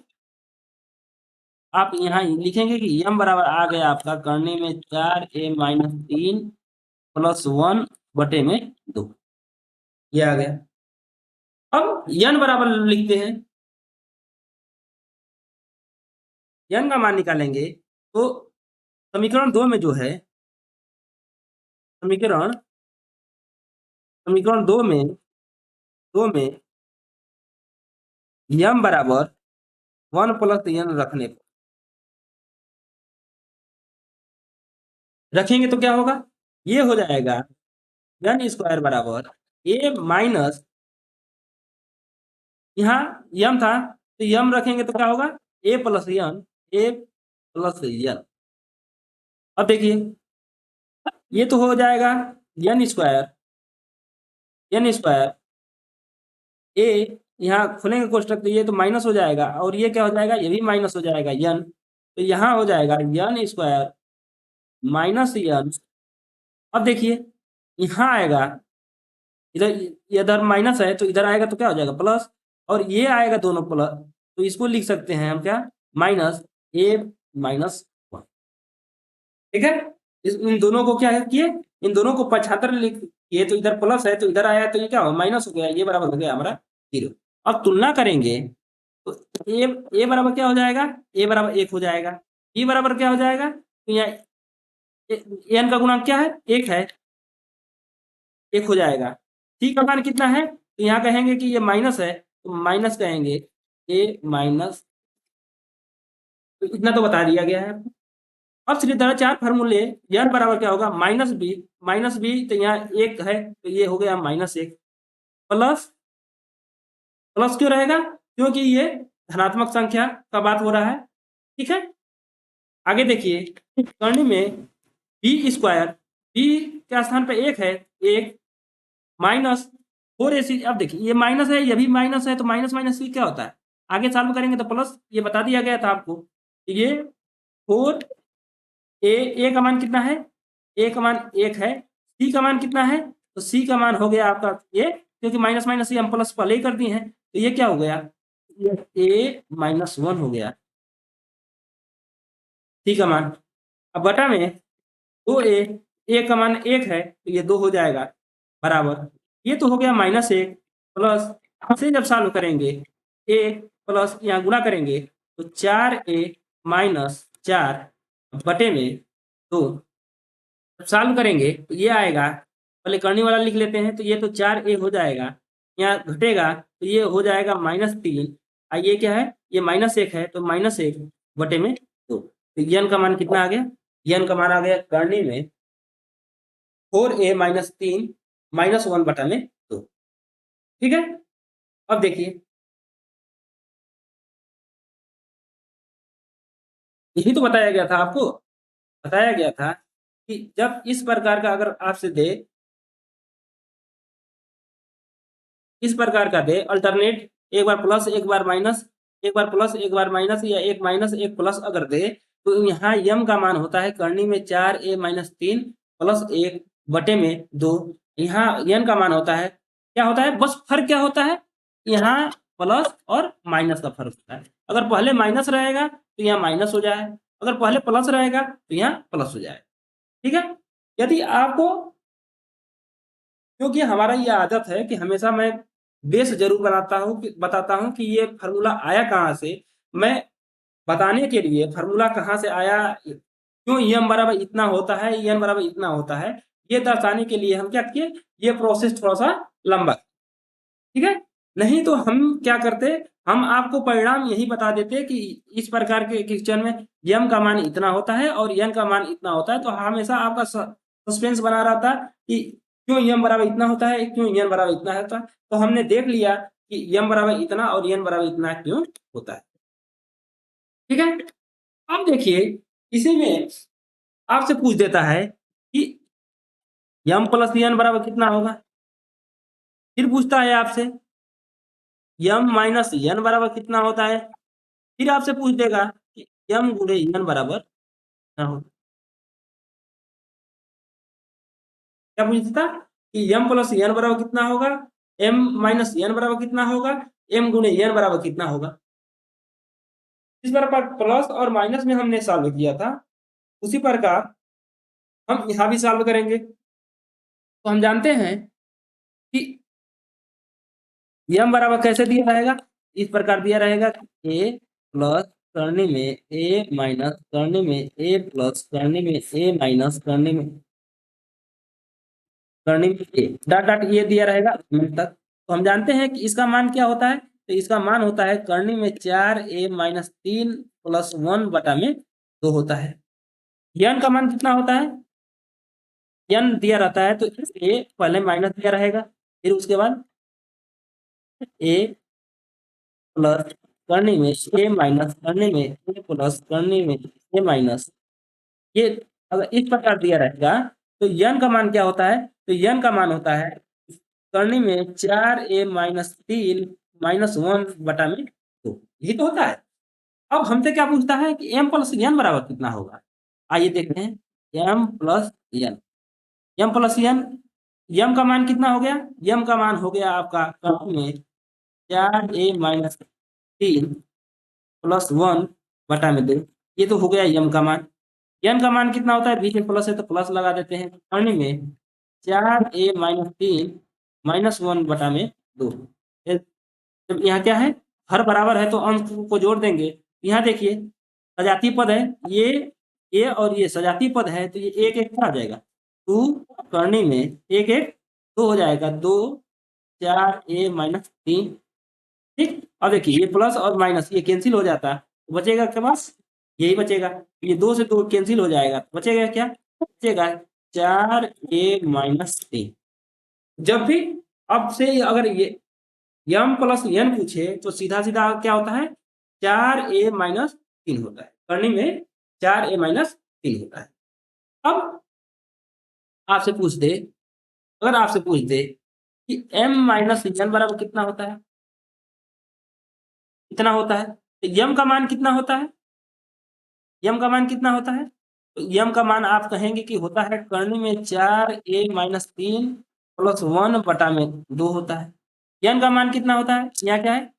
आप यहाँ लिखेंगे कि यम बराबर आ गया आपका करने में 4a माइनस 3 प्लस 1 बटे में 2, ये आ गया। अब यन बराबर लिखते हैं, यन का मान निकालेंगे तो समीकरण 2 में जो है, समीकरण समीकरण 2 में यम बराबर 1 प्लस यन रखने पर रखेंगे तो क्या होगा, ये हो जाएगा यन स्क्वायर बराबर ए माइनस, यहाँ यम था तो यम रखेंगे तो क्या होगा, ए प्लस यन, ए प्लस यन। अब देखिए ये तो हो जाएगा यन स्क्वायर ए, यहाँ खोलेंगे कोष्टक तो ये तो माइनस हो जाएगा, और ये क्या हो जाएगा, ये भी माइनस हो जाएगा यन, तो यहाँ हो जाएगा यन स्क्वायर माइनस यन। अब देखिए यहाँ आएगा, इधर माइनस है तो इधर आएगा तो क्या हो जाएगा प्लस, और ये आएगा दोनों प्लस, तो इसको लिख सकते हैं हम क्या, माइनस ए माइनस 1। ठीक है, इन दोनों को क्या किए, इन दोनों को 75 लिख, ये तो इधर प्लस है तो इधर आया तो ये क्या हो माइनस हो गया, ये बराबर हो गया हमारा 0। अब तुलना करेंगे तो ए बराबर क्या हो जाएगा, ए बराबर 1 हो जाएगा, बी बराबर क्या हो जाएगा, तो यहाँ एन का गुणांक क्या है, 1 है, 1 हो जाएगा। सी का मान कितना है, तो यहाँ कहेंगे कि ये माइनस है तो माइनस कहेंगे ए माइनस, तो इतना तो बता दिया गया है आपको। अब सीधे तरह 4 फार्मूले, यन बराबर क्या होगा माइनस बी तो यहाँ 1 है तो ये हो गया -1 प्लस, प्लस क्यों रहेगा, क्योंकि ये धनात्मक संख्या का बात हो रहा है। ठीक है, आगे देखिए करनी में बी स्क्वायर, बी के स्थान पे 1 है, 1 माइनस 4ac। अब देखिए ये माइनस है, ये भी माइनस है, तो माइनस माइनस क्या होता है, आगे सॉल्व करेंगे तो प्लस, ये बता दिया गया था आपको। ये 4a का मान कितना है, a का मान 1 है, c का मान कितना है, तो c का मान हो गया आपका ये, क्योंकि माइनस माइनस ये हम प्लस पहले ही कर दिए हैं, तो ये क्या हो गया, ये a माइनस 1 हो गया c का मान। अब बटा में 2a का मान 1 है तो ये 2 हो जाएगा बराबर, ये तो हो गया -1 प्लस, से जब सॉल्व करेंगे a प्लस यहाँ गुणा करेंगे तो 4a माइनस 4 बटे में 2, सॉल्व करेंगे तो ये आएगा, पहले करने वाला लिख लेते हैं, तो ये तो 4a हो जाएगा, यहाँ घटेगा तो ये हो जाएगा -3, और ये क्या है, ये -1 है तो -1 बटे में 2। तो यन का मान कितना आ गया, यन का मान आ गया करनी में 4a माइनस 3 -1 बटा में 2। ठीक है, अब देखिए यही तो बताया गया था आपको, बताया गया था कि जब इस प्रकार का अगर आपसे दे, इस प्रकार का दे अल्टरनेट, एक बार प्लस एक बार माइनस, एक बार प्लस एक बार माइनस, या एक माइनस एक प्लस अगर दे, तो यहाँ यम का मान होता है करनी में 4a माइनस 3 प्लस 1 बटे में 2। यहाँ यन का मान होता है क्या होता है, बस फर्क क्या होता है, यहाँ प्लस और माइनस का फर्क होता है। अगर पहले माइनस रहेगा तो यहाँ माइनस हो जाए, अगर पहले प्लस रहेगा तो यहाँ प्लस हो जाए। ठीक है, यदि आपको, क्योंकि हमारा ये आदत है कि हमेशा मैं बेस जरूर बताता हूँ कि ये फार्मूला आया कहाँ से। मैं बताने के लिए फार्मूला कहाँ से आया, क्यों एम बराबर इतना होता है, एन बराबर इतना होता है, ये दर्शाने के लिए हम क्या किए, ये प्रोसेस थोड़ा सा लंबा। ठीक है, नहीं तो हम क्या करते, हम आपको परिणाम यही बता देते कि इस प्रकार के क्वेश्चन में यम का मान इतना होता है और एन का मान इतना होता है, तो हमेशा आपका सस्पेंस बना रहता कि क्यों यम बराबर इतना होता है, क्यों एन बराबर इतना होता है। तो हमने देख लिया कि यम बराबर इतना और एन बराबर इतना क्यों होता है। ठीक है, अब देखिए इसी में आपसे पूछ देता है कि यम प्लस एन बराबर कितना होगा। फिर पूछता है आपसे यम माइनस एन बराबर कितना होता है। फिर आपसे पूछ देगा कि यम गुणे एन बराबर क्या होता है। क्या पूछता कि यम प्लस एन बराबर कितना होगा, एम माइनस एन बराबर कितना होगा, एम गुणे एन बराबर कितना होगा। इस प्रकार प्लस और माइनस में हमने सॉल्व किया था, उसी प्रकार हम यहाँ भी सॉल्व करेंगे। तो हम जानते हैं कि यम बराबर कैसे दिया रहेगा, इस प्रकार दिया रहेगा ए प्लस करने में ए माइनस करने में ए प्लस करने में ए माइनस करने में ए डॉट डॉट ये दिया रहेगा तक। तो हम जानते हैं कि इसका मान क्या होता है, तो इसका मान होता है करने में 4a माइनस 3 प्लस 1 बटा में 2 होता है। यन का मान कितना होता है, यन दिया रहता है तो ए पहले माइनस दिया रहेगा, फिर उसके बाद ए प्लस करने में ए माइनस करने में ए प्लस करने में ए माइनस, ये अगर इस प्रकार दिया रहेगा तो यन का मान क्या होता है, तो यन का मान होता है करने में 4a माइनस 3 माइनस 1 बटा में 2, यही तो होता है। अब हमसे क्या पूछता है कि m प्लस एन बराबर कितना होगा। आइए देखते हैं m plus N, m plus N, m का मान कितना हो गया, m का मान हो गया आपका करने में 4a माइनस 3 प्लस 1 बटा में 2, ये तो हो गया m का मान। n का मान कितना होता है, बीच में प्लस है तो प्लस लगा देते हैं, करने में 4a माइनस 3 माइनस 1 बटा में 2। जब यहाँ क्या है, हर बराबर है तो अंक को जोड़ देंगे। यहाँ देखिए सजातीय पद है, ये और ये सजातीय पद है, तो ये एक एक क्या आ जाएगा, 2 करने में एक एक 2 हो जाएगा, 2 4a माइनस 3। ठीक, अब देखिए ये प्लस और माइनस ये कैंसिल हो जाता है, बचेगा आपके पास यही बचेगा, ये 2 से 2 कैंसिल हो जाएगा, बचेगा क्या, बचेगा 4a माइनस 3। जब भी अब से अगर ये यम प्लस एन पूछे तो सीधा सीधा क्या होता है, 4a माइनस 3 होता है, करने में 4a माइनस 3 होता है। अब आपसे पूछ दे, अगर आपसे पूछ दे कि m माइनस एन बराबर कितना होता है, कितना होता है, तो यम का मान कितना होता है, यम का मान कितना होता है, तो यम का मान आप कहेंगे कि होता है करने में 4a माइनस 3 प्लस 1 बटा में 2 होता है। एन का मान कितना होता है, यहाँ क्या है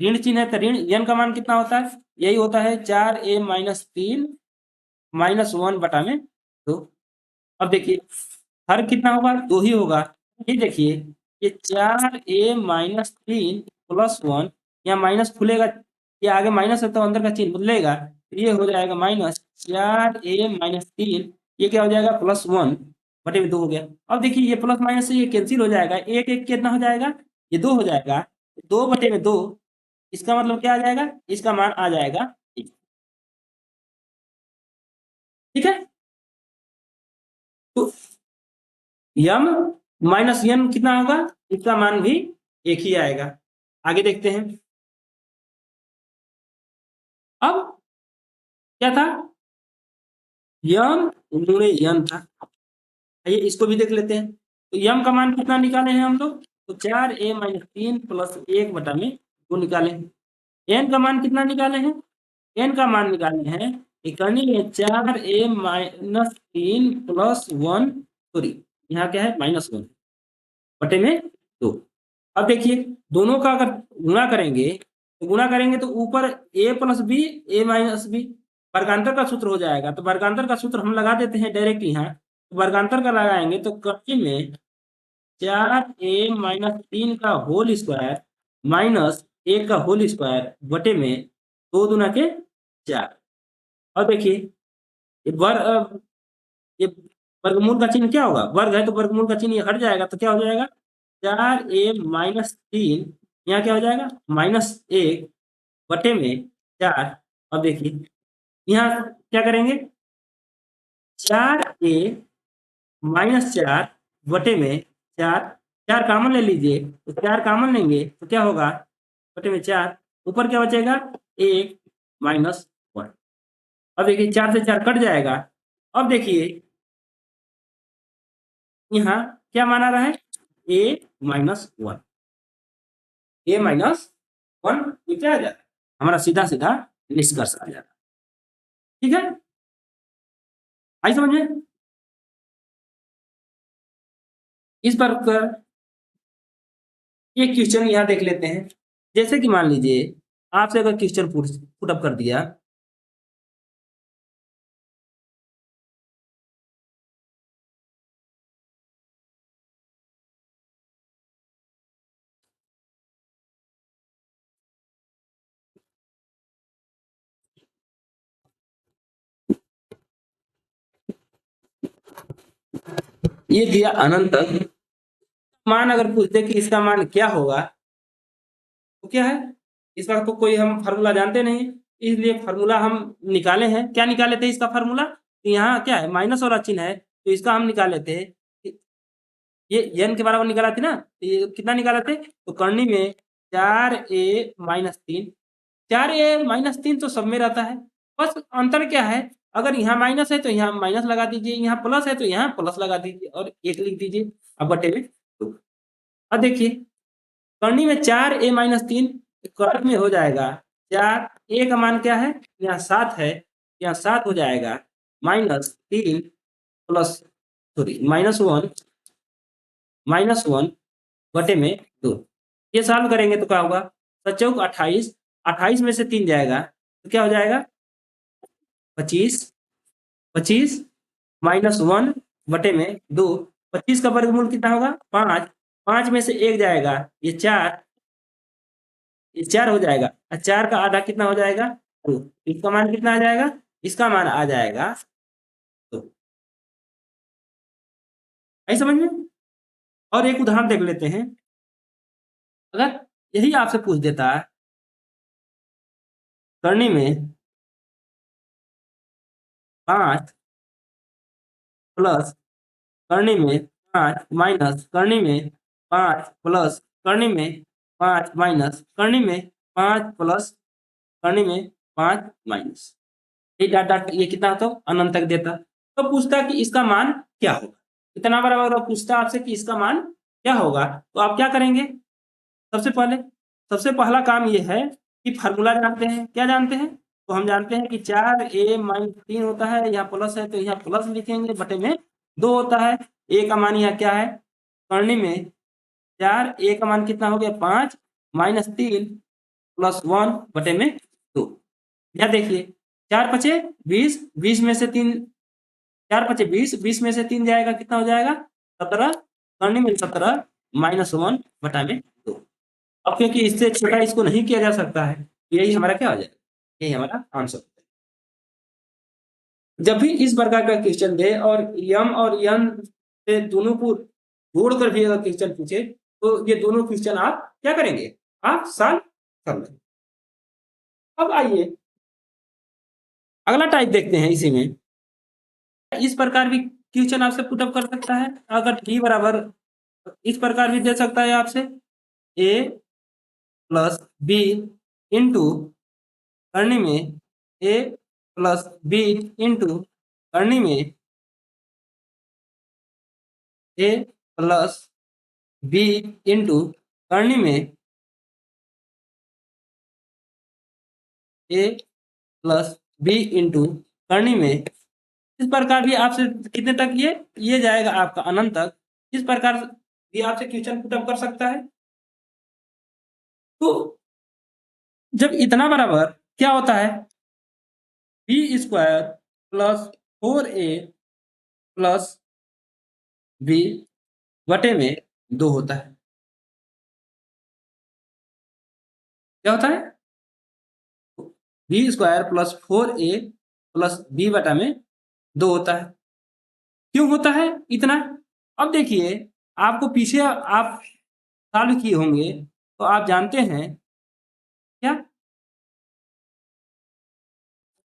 ऋण चिन्ह है तो ऋण, एन का मान कितना होता है, यही होता है 4a माइनस 3 माइनस 1 बटा में 2। अब देखिए हर कितना होगा, 2 ही होगा। ये देखिए ये 4a माइनस 3 प्लस 1, यहाँ माइनस खुलेगा, ये आगे माइनस है तो अंदर का चिन्ह बदलेगा, ये हो जाएगा माइनस 4a माइनस 3, ये क्या हो जाएगा प्लस 1 बटे में 2 हो गया। अब देखिए ये प्लस माइनस से ये कैंसिल हो जाएगा, एक एक कितना हो जाएगा, ये 2 हो जाएगा, 2 बटे में 2, इसका मतलब क्या आ जाएगा, इसका मान आ जाएगा 1। ठीक है, तो यम माइनस एन कितना होगा, इसका मान भी एक ही आएगा। आगे देखते हैं, अब क्या था, यम गुणे एन था, आइए इसको भी देख लेते हैं। तो यम का मान कितना निकाले हैं हम लोग, तो 4a माइनस 3 प्लस 1 बटा में 2 निकाले हैं। एन का मान कितना निकाले हैं, एन का मान निकाले हैं करने में 4a माइनस 3 प्लस 1, सॉरी यहाँ क्या है माइनस 1 बटे में 2। अब देखिए दोनों का अगर गुणा करेंगे तो गुणा करेंगे तो ऊपर a plus b a minus b वर्गांतर का सूत्र हो जाएगा। तो वर्गांतर का सूत्र हम लगा देते हैं डायरेक्ट यहाँ। तो वर्गांतर का लगाएंगे तो कड़ी में 4a माइनस 3 का होल स्क्वायर माइनस 1 का होल स्क्वायर बटे में 2 दूना के 4। और देखिए ये वर्गमूल का चिन्ह क्या होगा, वर्ग है तो वर्गमूल का चिन्ह ये हट जाएगा तो क्या हो जाएगा 4a माइनस 3, यहाँ क्या हो जाएगा -1 बटे में 4। अब देखिए यहाँ क्या करेंगे 4a माइनस 4 बटे में 4, 4 कॉमन ले लीजिए तो 4 कॉमन लेंगे तो क्या होगा बटे में 4, ऊपर क्या बचेगा 1 माइनस 1। अब देखिए 4 से 4 कट जाएगा। अब देखिए यहाँ क्या माना रहा है a माइनस 1, a माइनस 1 ये क्या आ जाता है हमारा सीधा सीधा निष्कर्ष आ जाता है। ठीक है, आई समझ में। इस पर एक क्वेश्चन यहाँ देख लेते हैं। जैसे कि मान लीजिए आपसे अगर क्वेश्चन पुट अप कर दिया ये दिया अनंत तक, मान अगर पूछ दे कि इसका मान क्या होगा तो क्या है, इसका तो कोई हम फार्मूला जानते नहीं, इसलिए फार्मूला हम निकाले हैं। क्या निकाले थे इसका फार्मूला, तो यहाँ क्या है माइनस और चिन्ह है तो इसका हम निकाले थे ये n के बराबर निकाला थी ना, तो ये कितना निकाला थे तो करनी में 4a माइनस 3, 4a माइनस 3 तो सब में रहता है, बस अंतर क्या है अगर यहाँ माइनस है तो यहाँ माइनस लगा दीजिए, यहाँ प्लस है तो यहाँ प्लस लगा दीजिए और 1 लिख दीजिए। अब बटे में 2। अब देखिए करनी में 4a माइनस 3 कर में हो जाएगा 4, a का मान क्या है यहाँ 7 है, यहाँ 7 हो जाएगा -3 प्लस सॉरी -1 बटे में 2। ये सॉल्व करेंगे तो क्या होगा 7 28, 28 में से 3 जाएगा तो क्या हो जाएगा 25, 25 -1 बटे में 2। 25 का वर्गमूल कितना होगा 5, 5 में से 1 जाएगा ये 4, ये 4 हो जाएगा और 4 का आधा कितना हो जाएगा 2। इसका मान कितना आ जाएगा, इसका मान आ जाएगा 2। आई समझ में। और एक उदाहरण देख लेते हैं। अगर यही आपसे पूछ देता है करनी में 5 प्लस करनी में 5 माइनस करनी में 5 प्लस करनी में 5 माइनस करनी में 5 प्लस करनी में 5 माइनस, ये डॉट डॉट ये कितना होता अनंत तक देता। तो पूछता कि इसका मान क्या होगा, इतना बराबर पूछता आपसे कि इसका मान क्या होगा तो आप क्या करेंगे सबसे पहला काम ये है कि फार्मूला जानते हैं। क्या जानते हैं तो हम जानते हैं कि 4a माइनस 3 होता है, यहाँ प्लस है तो यहाँ प्लस लिखेंगे बटे में 2 होता है। a का मान यहाँ क्या है करनी में 4, a का मान कितना हो गया 5 माइनस 3 प्लस 1 बटे में 2। यहाँ देखिए 4 पचे 20, 20 में से 3 4 पचे 20, 20 में से 3 जाएगा कितना हो जाएगा 17, करनी में 17 -1 बटा में 2। अब क्योंकि इससे छोटा इसको नहीं किया जा सकता है, यही हमारा क्या हो जाएगा, यही हमारा आंसर। जब भी इस प्रकार का क्वेश्चन दे और यम और यन से दोनों को जोड़कर भी अगर क्वेश्चन पूछे तो ये दोनों क्वेश्चन आप क्या करेंगे, आप सॉल्व कर लेंगे। अब आइए अगला टाइप देखते हैं। इसी में इस प्रकार भी क्वेश्चन आपसे पुट अप कर सकता है, अगर टी बराबर इस प्रकार भी दे सकता है आपसे a प्लस बी इंटू करनी में a प्लस बी इंटू करनी में a प्लस बी इंटू करनी में a प्लस बी इंटू करनी में। इस प्रकार भी आपसे कितने तक ये जाएगा आपका अनंत तक। इस प्रकार भी आपसे क्वेश्चन पुट अप कर सकता है। तो जब इतना बराबर क्या होता है, B square plus 4a plus B बटे में 2 होता है। क्या होता है, B square plus 4a plus B बटा में 2 होता है। क्यों होता है इतना? अब देखिए, आपको पीछे आप सॉल्व किए होंगे तो आप जानते हैं क्या,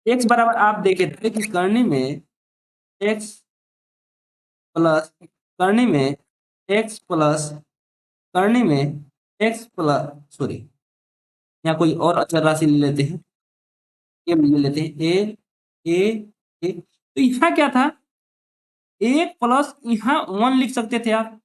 x बराबर आप देखे थे कि करनी में x प्लस करनी में x प्लस करनी में x प्लस सॉरी, यहाँ कोई और अचर राशि ले लेते हैं, ये ले लेते हैं ए तो यहाँ क्या था, 1 प्लस यहाँ 1 लिख सकते थे आप,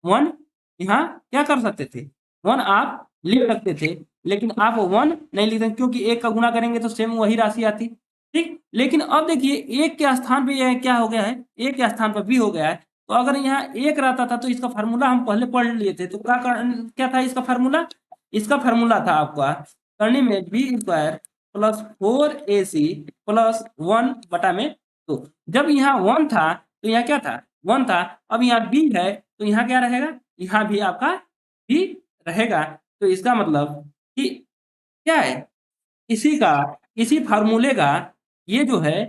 1 यहाँ क्या कर सकते थे, 1 आप लिख सकते थे, लेकिन आप 1 नहीं लिखते क्योंकि 1 का गुणा करेंगे तो सेम वही राशि आती, ठीक। लेकिन अब देखिए 1 के स्थान पे यह क्या हो गया है, 1 के स्थान पर बी हो गया है। तो अगर यहाँ 1 रहता था तो इसका फार्मूला हम पहले पढ़ लिए थे, तो क्या था इसका फार्मूला, इसका फार्मूला था आपका करने में B square plus 4ac plus 1 बटा में 2। जब यहाँ 1 था तो यहाँ क्या था, 1 था। अब यहाँ बी है तो यहाँ क्या रहेगा, यहाँ भी आपका बी रहेगा। तो इसका मतलब कि क्या है, इसी फार्मूले का ये जो है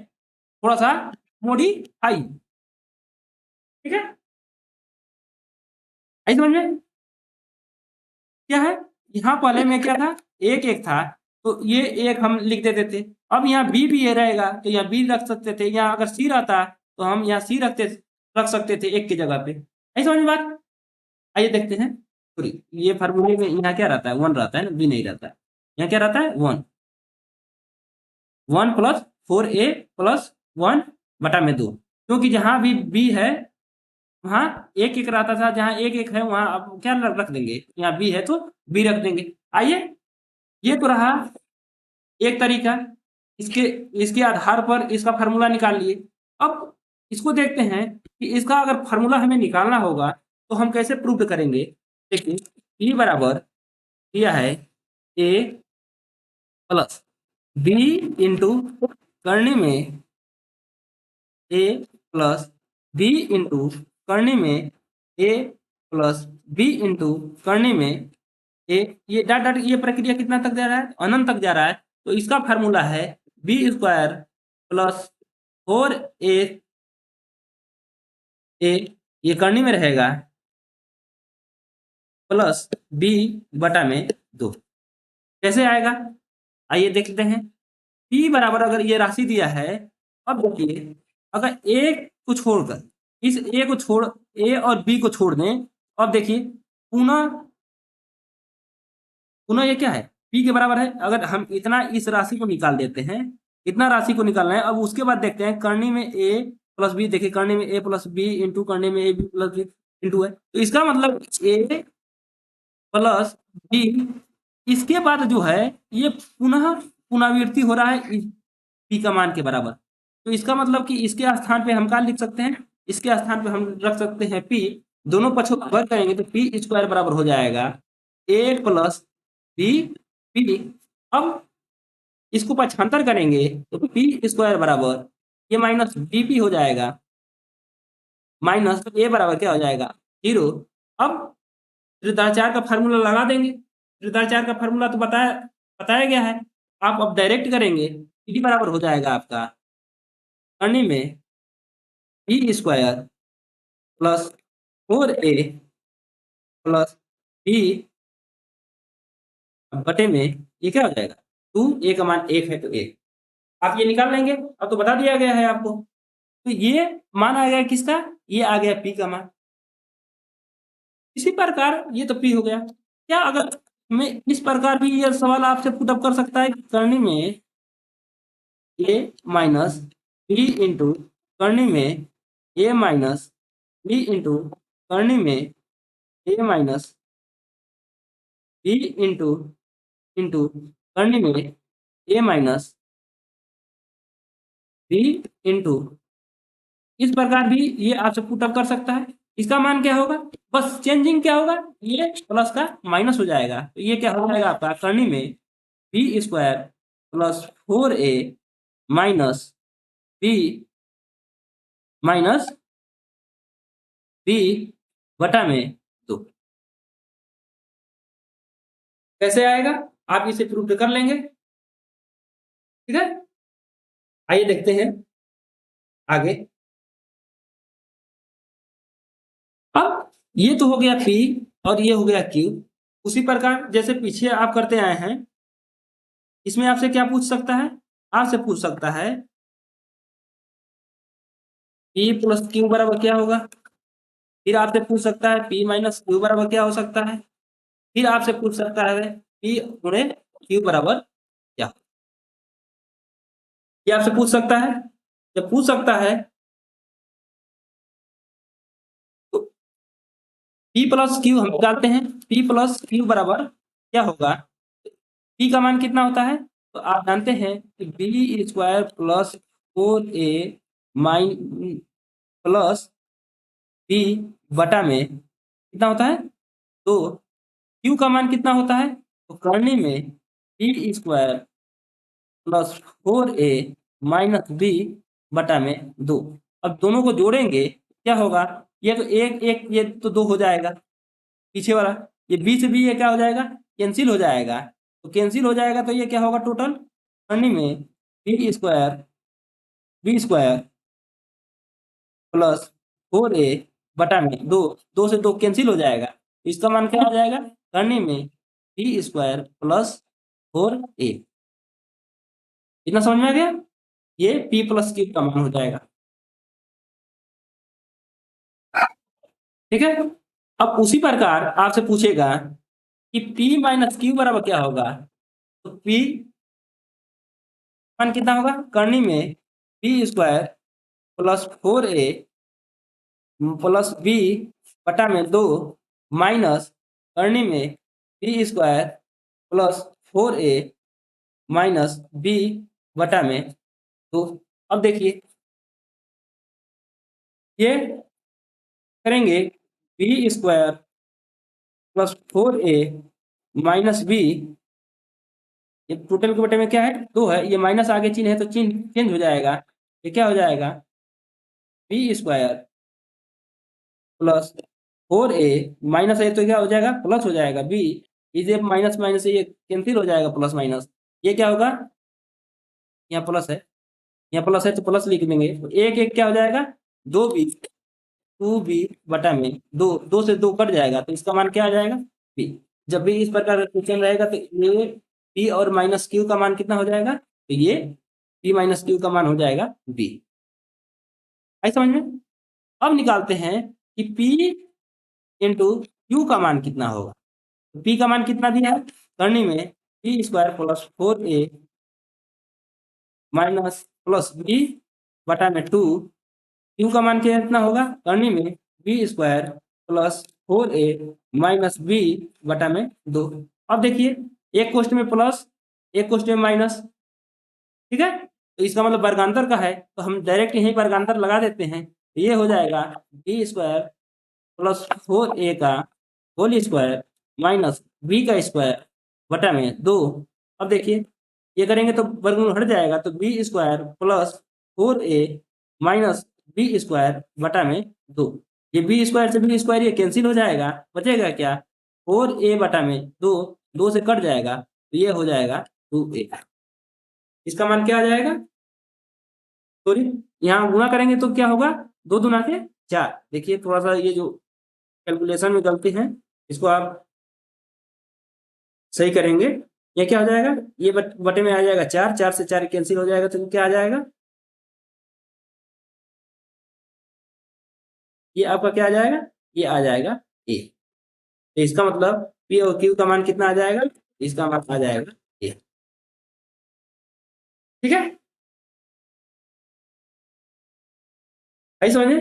थोड़ा सा मॉडिफाई, ठीक है, आई समझ में क्या है। यहाँ पहले में क्या था, 1 था तो ये 1 हम लिख देते थे। अब यहाँ बी भी ये रहेगा तो यहाँ बी रख सकते थे, यहाँ अगर सी रहता तो हम यहाँ सी रख सकते थे 1 की जगह पे, आई समझ में बात। आइए देखते हैं, सॉरी ये फार्मूले में यहाँ क्या रहता है, 1 रहता है ना, बी नहीं रहता है। यहाँ क्या रहता है, 1 प्लस 4a प्लस 1 बटा में 2, क्योंकि जहाँ भी बी है वहाँ 1 रहता था, जहाँ 1 है वहाँ अब क्या रख देंगे, यहाँ बी है तो बी रख देंगे। आइए, ये तो रहा एक तरीका, इसके इसके आधार पर इसका फार्मूला निकाल लिए। अब इसको देखते हैं कि इसका अगर फार्मूला हमें निकालना होगा तो हम कैसे प्रूव करेंगे। देखिए, ई बराबर दिया है ए प्लस बी इंटू करनी में ए प्लस बी इंटू करनी में ए प्लस बी इंटू करनी में ए, ये डॉट डॉट ये प्रक्रिया कितना तक जा रहा है, अनंत तक जा रहा है। तो इसका फार्मूला है बी स्क्वायर प्लस 4a ये करनी में रहेगा प्लस बी बटा में 2। कैसे आएगा, आइए देख लेते हैं। p बराबर अगर ये राशि दिया है, अब देखिए अगर a को छोड़कर इस a को छोड़ a और b को छोड़ दें, अब देखिए पुनः ये क्या है, p के बराबर है। अगर हम इतना इस राशि को निकाल देते हैं, इतना राशि को निकालना है। अब उसके बाद देखते हैं करनी में a प्लस बी, देखिए करनी में a प्लस बी इंटू करनी में a B plus B into है, तो इसका मतलब a प्लस बी, इसके बाद जो है ये पुनरावृत्ति हो रहा है पी का मान के बराबर। तो इसका मतलब कि इसके स्थान पे हम क्या लिख सकते हैं, इसके स्थान पे हम रख सकते हैं पी, दोनों पक्षों को वर्ग करेंगे तो पी स्क्वायर बराबर हो जाएगा ए प्लस बी पी। अब इसको पक्षांतर करेंगे तो पी स्क्वायर बराबर ये माइनस बी पी हो जाएगा, माइनस तो ए बराबर क्या हो जाएगा 0। अब त्रिताचार का फार्मूला लगा देंगे, त्रिताचार का फार्मूला तो बताया गया है, आप अब डायरेक्ट करेंगे पी बराबर हो जाएगा आपका करने में B square plus 4a plus B बटे में ये क्या हो जाएगा 2, a का मान 1 है तो 1 आप ये निकाल लेंगे। अब तो बता दिया गया है आपको, तो ये मान आ गया किसका, ये आ गया p का मान। इसी प्रकार ये तो p हो गया। क्या अगर मैं इस प्रकार भी ये सवाल आपसे पुटअप कर सकता है करने में a माइनस बी इंटू करने में a माइनस बी इंटू करने में a minus B into into करने में a माइनस बी इंटू, इस प्रकार भी ये आपसे पुटअप कर सकता है इसका मान क्या होगा, बस चेंजिंग क्या होगा, ये प्लस का माइनस हो जाएगा, तो ये क्या हो जाएगा आपका करनी में B square plus 4a minus b minus b बटा में 2। कैसे आएगा, आप इसे प्रूफ कर लेंगे, ठीक है। आइए देखते हैं आगे। अब ये तो हो गया पी और ये हो गया क्यू। उसी प्रकार जैसे पीछे आप करते आए हैं, इसमें आपसे क्या पूछ सकता है, आपसे पूछ सकता है पी प्लस क्यू बराबर क्या होगा, फिर आपसे पूछ सकता है पी माइनस क्यू बराबर क्या हो सकता है, फिर आपसे पूछ सकता है पी गुणे क्यू बराबर क्या, ये आपसे पूछ सकता है। जब पूछ सकता है तो पी प्लस क्यू हम निकालते हैं, पी प्लस क्यू बराबर क्या होगा, पी का मान कितना होता है, तो आप जानते हैं कि b square plus 4a minus plus B बटा में कितना होता है, तो क्यू का मान कितना होता है, तो करनी में B square plus 4a minus b बटा में 2। अब दोनों को जोड़ेंगे क्या होगा, ये तो एक एक ये तो 2 हो जाएगा, पीछे वाला ये बी से बी ये क्या हो जाएगा, कैंसिल हो जाएगा, तो कैंसिल हो जाएगा तो ये क्या होगा टोटल करनी में बी स्क्वायर प्लस 4a बटा में 2, 2 से 2 कैंसिल हो जाएगा, इसका मान क्या हो जाएगा करनी में बी स्क्वायर प्लस 4a। इतना समझ में आ गया, ये p प्लस क्यू का मान हो जाएगा, ठीक है। अब उसी प्रकार आपसे पूछेगा कि p माइनस क्यू बराबर क्या होगा, तो p मान कितना होगा करनी में B square plus 4a plus B बटा में 2 माइनस करनी में B square plus 4a minus b बटा में 2। अब देखिए ये करेंगे b square plus 4a minus b, ये टोटल के बटे में क्या है 2 है, ये माइनस आगे चिन्ह है तो चिन्ह चेंज हो जाएगा, ये क्या हो जाएगा B square plus 4a minus है तो क्या हो जाएगा प्लस हो जाएगा बी, इसे माइनस माइनस से ये कैंसिल हो जाएगा प्लस माइनस, ये क्या होगा यहाँ प्लस है, यहाँ प्लस है तो प्लस लिख देंगे, तो एक एक क्या हो जाएगा 2b 2b बटा में 2, 2 से 2 कट जाएगा तो इसका मान क्या आ जाएगा b। जब भी इस प्रकार का क्वेश्चन रहेगा तो ये p और माइनस क्यू का मान कितना हो जाएगा, तो ये p माइनस क्यू का मान हो जाएगा b। आई समझ में। अब निकालते हैं कि p इंटू क्यू का मान कितना होगा, तो p का मान कितना दिया है करनी में p square plus 4a minus plus b बटा में 2, क्यू का मान कितना होगा करनी में B square plus 4a minus b बटा में 2। अब देखिए एक क्वेश्चन में प्लस एक क्वेश्चन में माइनस, ठीक है, तो इसका मतलब वर्गांतर का है तो हम डायरेक्ट यहीं वर्गांतर लगा देते हैं, तो ये हो जाएगा बी स्क्वायर प्लस 4a का होल स्क्वायर माइनस बी का स्क्वायर बटा में 2। अब देखिए ये करेंगे तो वर्गमूल हट जाएगा, तो b square plus 4a minus b square बटा में 2, ये बी स्क्वायर से बी स्क्वायर ये कैंसिल हो जाएगा, बचेगा क्या 4a बटा में 2, 2 से कट जाएगा तो ये हो जाएगा 2a। इसका मान क्या आ जाएगा, सॉरी यहाँ गुणा करेंगे तो क्या होगा 2 दूना के 4। देखिए थोड़ा सा ये जो कैलकुलेशन में गलती है इसको आप सही करेंगे, ये क्या हो जाएगा ये बटे में आ जाएगा 4, 4 से 4 कैंसिल हो जाएगा तो क्या आ जाएगा, ये आपका क्या आ जाएगा, ये आ जाएगा ए। तो इसका मतलब पी और क्यू का मान कितना आ जाएगा, इसका मान आ जाएगा ए, ठीक है। आई समझे।